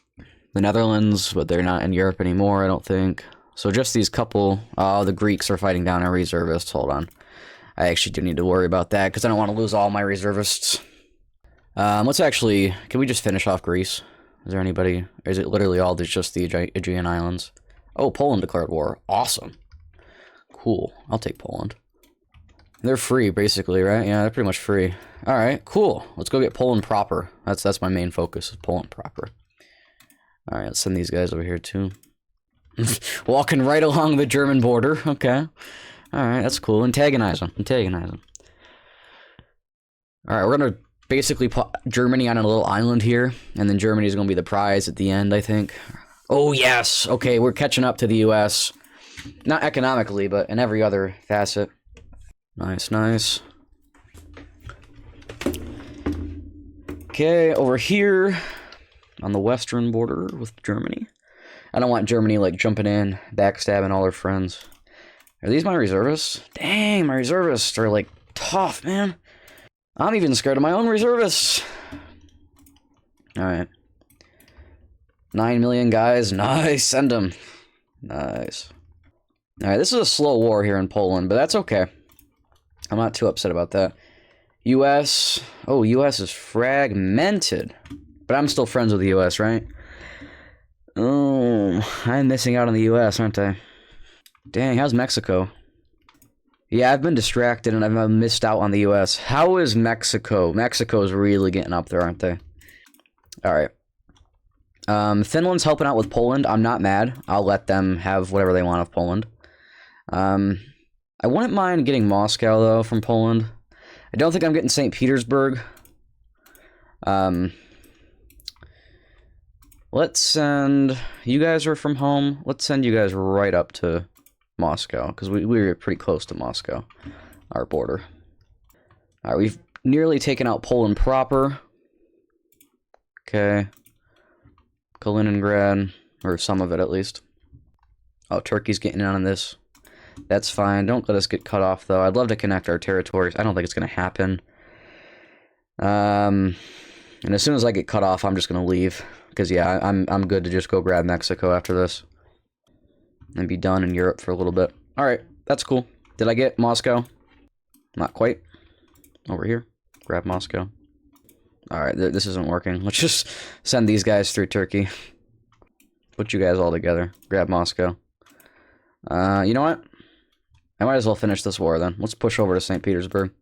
Speaker 1: The Netherlands, but they're not in Europe anymore, I don't think. So just these couple... Oh, the Greeks are fighting down our reservists. Hold on. I actually do need to worry about that, because I don't want to lose all my reservists. Let's actually... Can we just finish off Greece? Is there anybody... Or is it literally all just the Aegean Islands? Oh, Poland declared war. Awesome. Cool. I'll take Poland. They're free, basically, right? Yeah, they're pretty much free. Alright, cool. Let's go get Poland proper. That's my main focus, is Poland proper. Alright, let's send these guys over here, too. Walking right along the German border. Okay. Alright, that's cool. Antagonize them. Antagonize them. Alright, we're gonna basically put Germany on a little island here, and then Germany's gonna be the prize at the end, I think. Oh, yes! Okay, we're catching up to the US. Not economically, but in every other facet. Nice, nice. Okay, over here on the western border with Germany. I don't want Germany, like, jumping in, backstabbing all their friends. Are these my reservists? Dang, my reservists are, like, tough, man. I'm even scared of my own reservists. Alright. 9 million guys. Nice, send them. Nice. Alright, this is a slow war here in Poland, but that's okay. I'm not too upset about that. US. Oh, US is fragmented. But I'm still friends with the US, right? Oh, I'm missing out on the US, aren't I? Dang, how's Mexico? Yeah, I've been distracted and I've missed out on the US. How is Mexico? Mexico's really getting up there, aren't they? Alright. Finland's helping out with Poland. I'm not mad. I'll let them have whatever they want of Poland. I wouldn't mind getting Moscow, though, from Poland. I don't think I'm getting St. Petersburg. Let's send... You guys are from home. Let's send you guys right up to Moscow, because we're pretty close to Moscow, our border. Alright, we've nearly taken out Poland proper. Okay. Kaliningrad, or some of it at least. Oh, Turkey's getting in on this. That's fine. Don't let us get cut off, though. I'd love to connect our territories. I don't think it's going to happen. And as soon as I get cut off, I'm just going to leave. Because, yeah, I'm good to just go grab Mexico after this. And be done in Europe for a little bit. Alright, that's cool. Did I get Moscow? Not quite. Over here. Grab Moscow. Alright, this isn't working. Let's just send these guys through Turkey. Put you guys all together. Grab Moscow. You know what? I might as well finish this war then. Let's push over to St. Petersburg.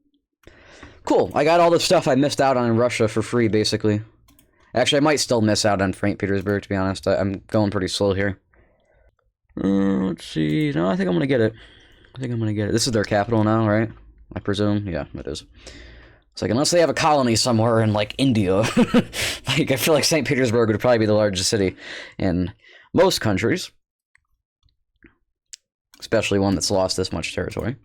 Speaker 1: Cool. I got all the stuff I missed out on in Russia for free, basically. Actually, I might still miss out on St. Petersburg, to be honest. I'm going pretty slow here. Let's see. No, I think I'm going to get it. I think I'm going to get it. This is their capital now, right? I presume? Yeah, it is. It's like, unless they have a colony somewhere in, like, India. Like, I feel like St. Petersburg would probably be the largest city in most countries. Especially one that's lost this much territory.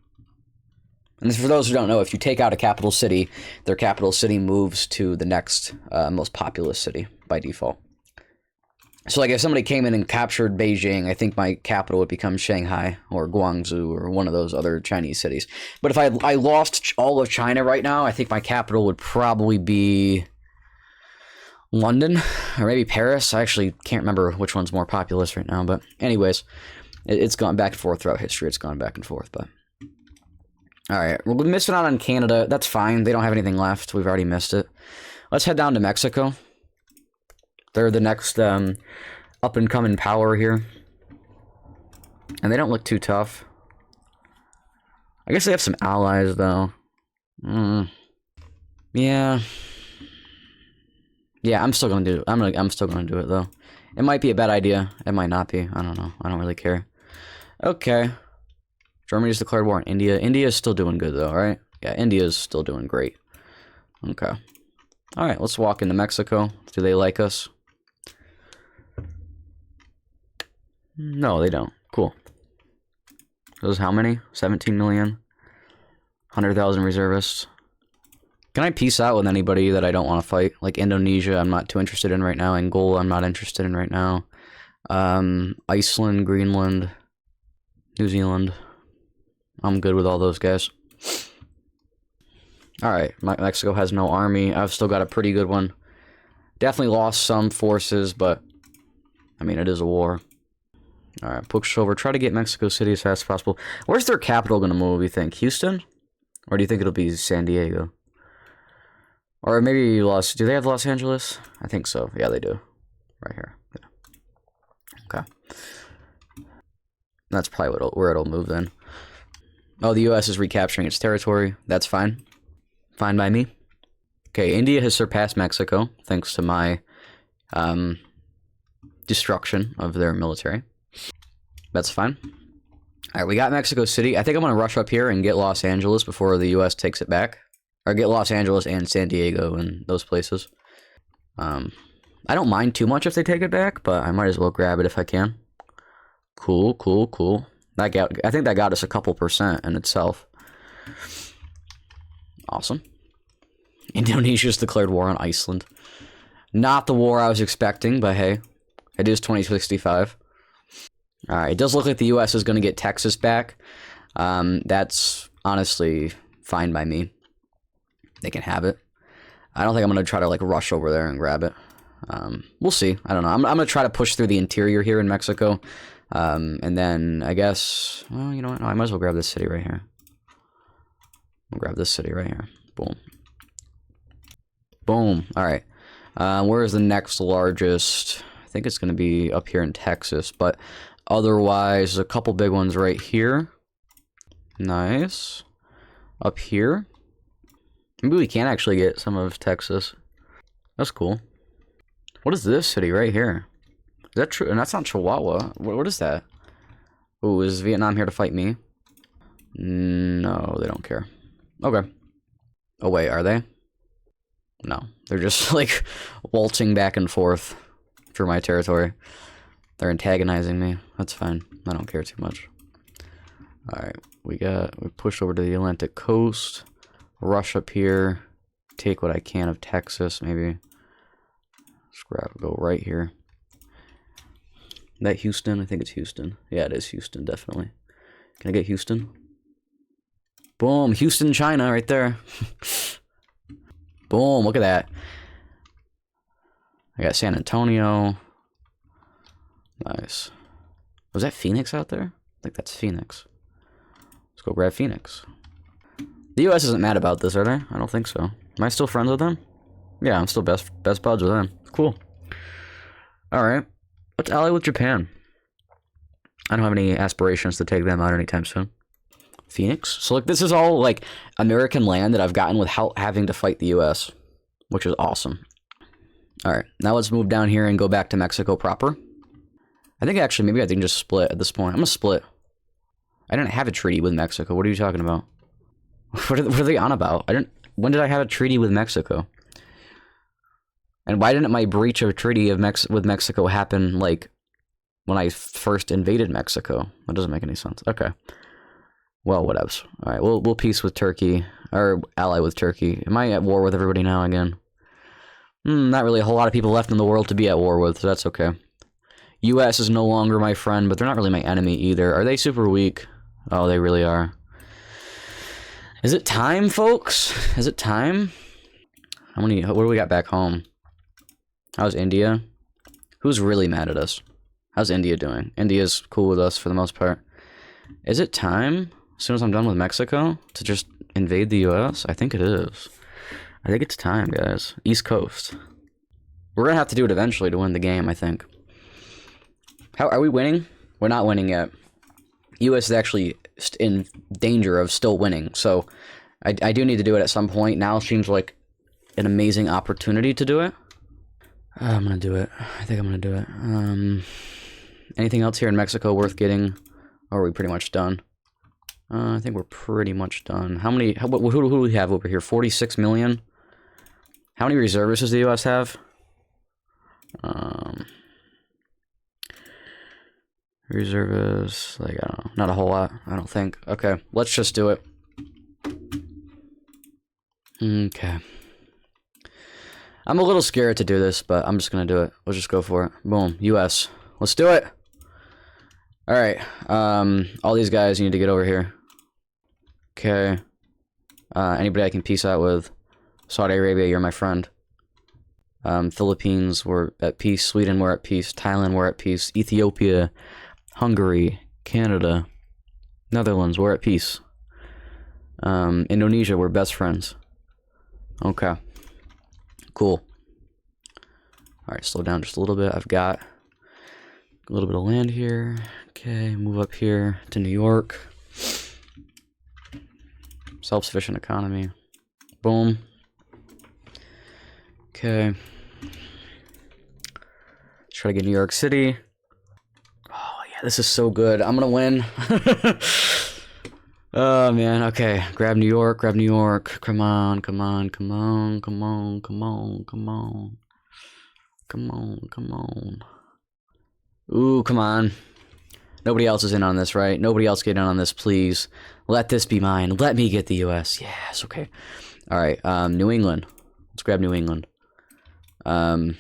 Speaker 1: And for those who don't know, if you take out a capital city, their capital city moves to the next most populous city by default. So, like, if somebody came in and captured Beijing, I think my capital would become Shanghai or Guangzhou or one of those other Chinese cities. But if I lost all of China right now, I think my capital would probably be London or maybe Paris. I actually can't remember which one's more populous right now. But anyways, it's gone back and forth throughout history. It's gone back and forth, but... Alright, we're missing out on Canada. That's fine. They don't have anything left. We've already missed it. Let's head down to Mexico. They're the next up-and-coming power here. And they don't look too tough. I guess they have some allies, though. Yeah. Yeah, I'm still gonna do it. I'm still gonna do it, though. It might be a bad idea. It might not be. I don't know. I don't really care. Okay. Germany's declared war on India. India is still doing good, though, right? Yeah, India's still doing great. Okay. Alright, let's walk into Mexico. Do they like us? No, they don't. Cool. Those how many? 17 million? 100,000 reservists. Can I peace out with anybody that I don't want to fight? Like Indonesia, I'm not too interested in right now. Angola, I'm not interested in right now. Iceland, Greenland, New Zealand. I'm good with all those guys. Alright, Mexico has no army. I've still got a pretty good one. Definitely lost some forces, but I mean, it is a war. Alright, push over. Try to get Mexico City as fast as possible. Where's their capital going to move, you think? Houston? Or do you think it'll be San Diego? Or maybe do they have Los Angeles? I think so. Yeah, they do. Right here. Yeah. Okay. That's probably where it'll move then. Oh, the U.S. is recapturing its territory. That's fine. Fine by me. Okay, India has surpassed Mexico, thanks to my destruction of their military. That's fine. Alright, we got Mexico City. I think I'm going to rush up here and get Los Angeles before the U.S. takes it back. Or get Los Angeles and San Diego and those places. I don't mind too much if they take it back, but I might as well grab it if I can. Cool, cool, cool. I think that got us a couple % in itself. Awesome. Indonesia's declared war on Iceland. Not the war I was expecting, but hey, it is 2065. Alright, it does look like the U.S. is going to get Texas back. That's honestly fine by me. They can have it. I don't think I'm going to try to like rush over there and grab it. We'll see. I don't know. I'm going to try to push through the interior here in Mexico. And then I guess, well, you know what? No, I might as well grab this city right here. I'll grab this city right here. Boom. Boom. All right. Where is the next largest? I think it's going to be up here in Texas, but otherwise, there's a couple big ones right here. Nice. Up here. Maybe we can actually get some of Texas. That's cool. What is this city right here? Is that true? And that's not Chihuahua. What is that? Ooh, is Vietnam here to fight me? No, they don't care. Okay. Oh, wait, are they? No. They're just, like, waltzing back and forth through my territory. They're antagonizing me. That's fine. I don't care too much. Alright, we pushed over to the Atlantic coast. Rush up here. Take what I can of Texas, maybe. Go right here. That Houston? I think it's Houston. Yeah, it is Houston, definitely. Can I get Houston? Boom, Houston, China, right there. Boom, look at that. I got San Antonio. Nice. Was that Phoenix out there? I think that's Phoenix. Let's go grab Phoenix. The U.S. isn't mad about this, are they? I don't think so. Am I still friends with them? Yeah, I'm still best buds with them. Cool. Alright. Let's ally with Japan. I don't have any aspirations to take them out anytime soon. Phoenix. So, like, this is all, like, American land that I've gotten without having to fight the U.S., which is awesome. Alright, now let's move down here and go back to Mexico proper. I think, actually, maybe I can just split at this point. I'm gonna split. I didn't have a treaty with Mexico. What are you talking about? What are they on about? When did I have a treaty with Mexico? And why didn't my breach of a treaty with Mexico happen, like, when I first invaded Mexico? That doesn't make any sense. Okay. Well, whatevs. Alright, we'll peace with Turkey, or ally with Turkey. Am I at war with everybody now again? Not really a whole lot of people left in the world to be at war with, so that's okay. US is no longer my friend, but they're not really my enemy either. Are they super weak? Oh, they really are. Is it time, folks? Is it time? What do we got back home? How's India? Who's really mad at us? How's India doing? India's cool with us for the most part. Is it time, as soon as I'm done with Mexico, to just invade the US? I think it is. I think it's time, guys. East Coast. We're gonna have to do it eventually to win the game, I think. How are we winning? We're not winning yet. US is actually in danger of still winning, so I do need to do it at some point. Now seems like an amazing opportunity to do it. I'm gonna do it. I think I'm gonna do it. Anything else here in Mexico worth getting? Or are we pretty much done? I think we're pretty much done. Who do we have over here? 46 million? How many reservists does the U.S. have? Reservists, like, I don't know. Not a whole lot, I don't think. Okay, let's just do it. Okay. I'm a little scared to do this, but I'm just gonna do it. Let's just go for it. Boom. U.S. Let's do it. Alright. All these guys need to get over here. Okay. Anybody I can peace out with. Saudi Arabia, you're my friend. Philippines, we're at peace. Sweden, we're at peace. Thailand, we're at peace. Ethiopia, Hungary, Canada, Netherlands, we're at peace. Indonesia, we're best friends. Okay. Cool. Alright, slow down just a little bit. I've got a little bit of land here. Okay, move up here to New York. Self-sufficient economy. Boom. Okay. Try to get New York City. Oh, yeah, this is so good. I'm gonna win. Oh, man. Okay. Grab New York. Grab New York. Come on. Come on. Come on. Come on. Come on. Come on. Come on. Come on. Ooh, come on. Nobody else is in on this, right? Nobody else get in on this, please. Let this be mine. Let me get the U.S. Yes, okay. All right, New England. Let's grab New England. Or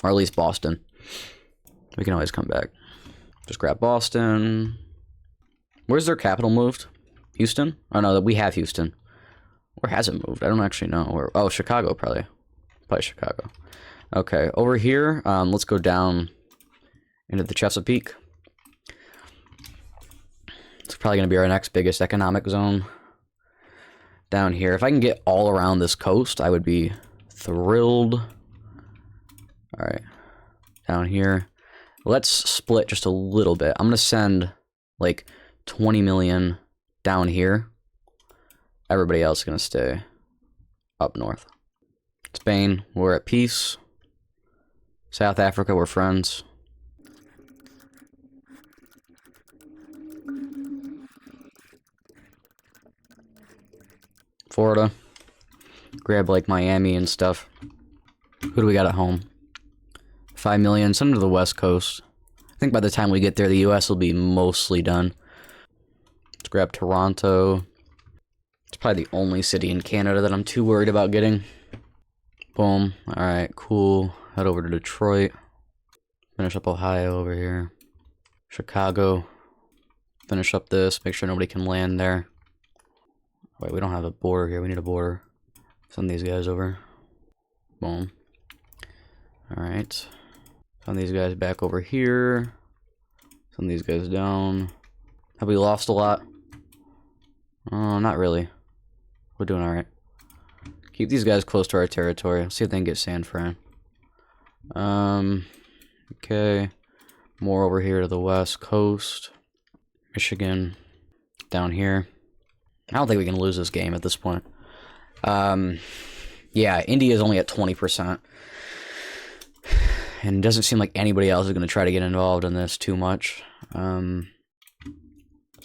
Speaker 1: at least Boston. We can always come back. Just grab Boston. Where's their capital moved? Houston? Oh, no, we have Houston. Where has it moved? I don't actually know. Where? Oh, Chicago, probably. Probably Chicago. Okay, over here, let's go down into the Chesapeake. It's probably going to be our next biggest economic zone. Down here. If I can get all around this coast, I would be thrilled. Alright. Down here. Let's split just a little bit. I'm going to send, like, 20 million down here. Everybody else is going to stay up north. Spain, we're at peace. South Africa, we're friends. Florida. Grab, like, Miami and stuff. Who do we got at home? 5 million. Send them to the West Coast. I think by the time we get there, the U.S. will be mostly done. Let's grab Toronto. It's probably the only city in Canada that I'm too worried about getting. Boom. Alright, cool. Head over to Detroit. Finish up Ohio over here. Chicago. Finish up this. Make sure nobody can land there. Wait, we don't have a border here. We need a border. Send these guys over. Boom. Alright. Send these guys back over here. Send these guys down. Have we lost a lot? Not really. We're doing alright. Keep these guys close to our territory. Let's see if they can get San Fran. Okay. More over here to the west coast. Michigan. Down here. I don't think we can lose this game at this point. Yeah, India is only at 20%. And it doesn't seem like anybody else is going to try to get involved in this too much. Some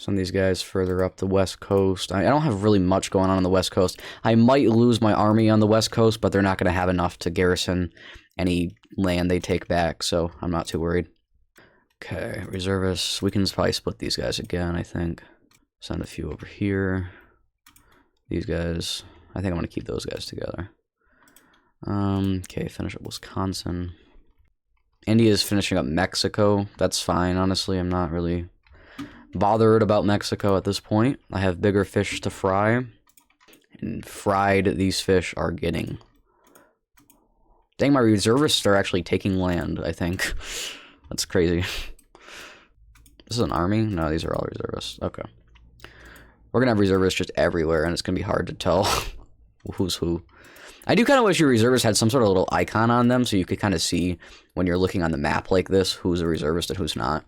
Speaker 1: of these guys further up the west coast. I don't have really much going on the west coast. I might lose my army on the west coast, but they're not going to have enough to garrison any land they take back, so I'm not too worried. Okay, reservists. We can probably split these guys again, I think. Send a few over here. These guys. I think I'm going to keep those guys together. Okay, finish up Wisconsin. India's finishing up Mexico. That's fine, honestly. I'm not really bothered about Mexico at this point. I have bigger fish to fry. And fried these fish are getting. Dang, my reservists are actually taking land, I think. That's crazy. This is an army? No, these are all reservists. Okay. We're going to have reservists just everywhere, and it's going to be hard to tell who's who. I do kind of wish your reservists had some sort of little icon on them, so you could kind of see when you're looking on the map like this, who's a reservist and who's not.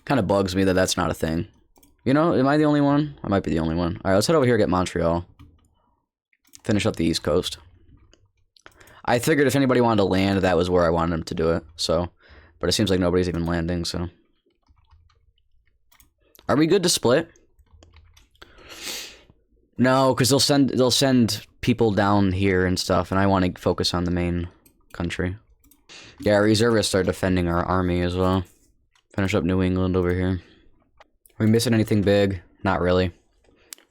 Speaker 1: Kind of bugs me that that's not a thing. You know, am I the only one? I might be the only one. Alright, let's head over here and get Montreal. Finish up the East Coast. I figured if anybody wanted to land, that was where I wanted them to do it, so. But it seems like nobody's even landing, so. Are we good to split? No, because they'll send people down here and stuff, and I want to focus on the main country. Yeah, our reservists are defending our army as well. Finish up New England over here. Are we missing anything big? Not really.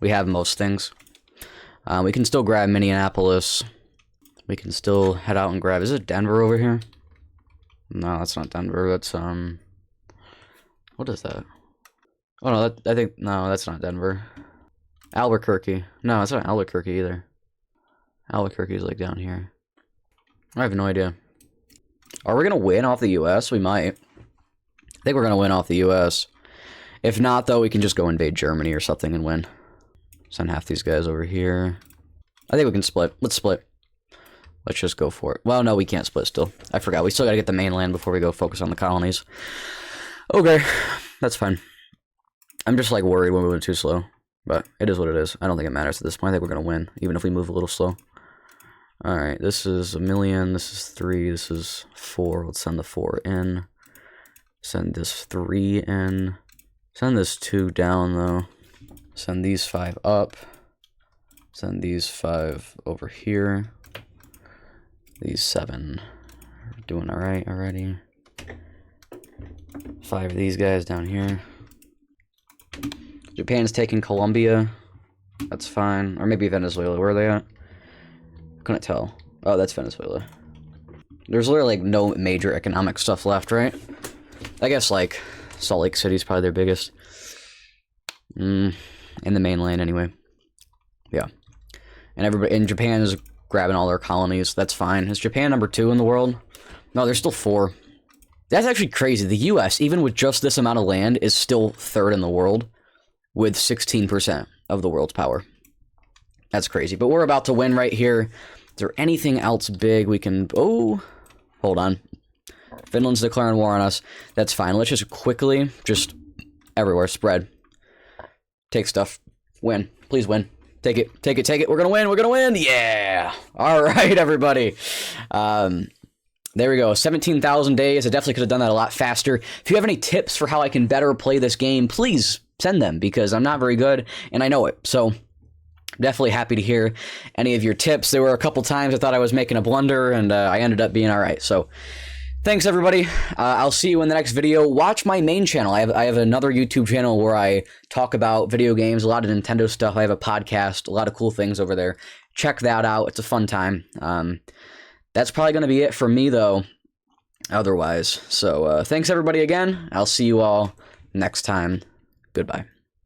Speaker 1: We have most things. We can still grab Minneapolis. We can still head out and grab... Is it Denver over here? No, that's not Denver. That's, what is that? Oh, no, I think... No, that's not Denver. Albuquerque. No, it's not Albuquerque either. Albuquerque is, like, down here. I have no idea. Are we gonna win off the U.S.? We might. I think we're gonna win off the U.S. If not, though, we can just go invade Germany or something and win. Send half these guys over here. I think we can split. Let's split. Let's just go for it. Well, no, we can't split still. I forgot. We still gotta get the mainland before we go focus on the colonies. Okay. That's fine. I'm just, like, worried we're moving too slow. But it is what it is. I don't think it matters at this point. I think we're gonna win, even if we move a little slow. Alright, this is 1 million, this is 3, this is 4. Let's send the 4 in. Send this 3 in. Send this 2 down, though. Send these 5 up. Send these 5 over here. These 7 are doing alright already. 5 of these guys down here. Japan's taking Colombia. That's fine. Or maybe Venezuela. Where are they at? Couldn't tell. Oh, that's Venezuela. There's literally, like, no major economic stuff left, right? I guess, like, Salt Lake City's probably their biggest. In the mainland, anyway. Yeah. And everybody in Japan is grabbing all their colonies. That's fine. Is Japan number 2 in the world? No, there's still 4. That's actually crazy. The U.S., even with just this amount of land, is still 3rd in the world with 16% of the world's power. That's crazy. But we're about to win right here. Is there anything else big we can... Oh, hold on. Finland's declaring war on us. That's fine. Let's just quickly, just everywhere, spread. Take stuff. Win. Please win. Take it. Take it. Take it. We're going to win. We're going to win. Yeah. All right, everybody. There we go. 17,000 days. I definitely could have done that a lot faster. If you have any tips for how I can better play this game, please send them, because I'm not very good, and I know it. So... definitely happy to hear any of your tips. There were a couple times I thought I was making a blunder, and I ended up being all right. So, thanks everybody. I'll see you in the next video. Watch my main channel. I have another YouTube channel where I talk about video games, a lot of Nintendo stuff. I have a podcast, a lot of cool things over there. Check that out. It's a fun time. That's probably going to be it for me, though, otherwise. So, thanks everybody again. I'll see you all next time. Goodbye.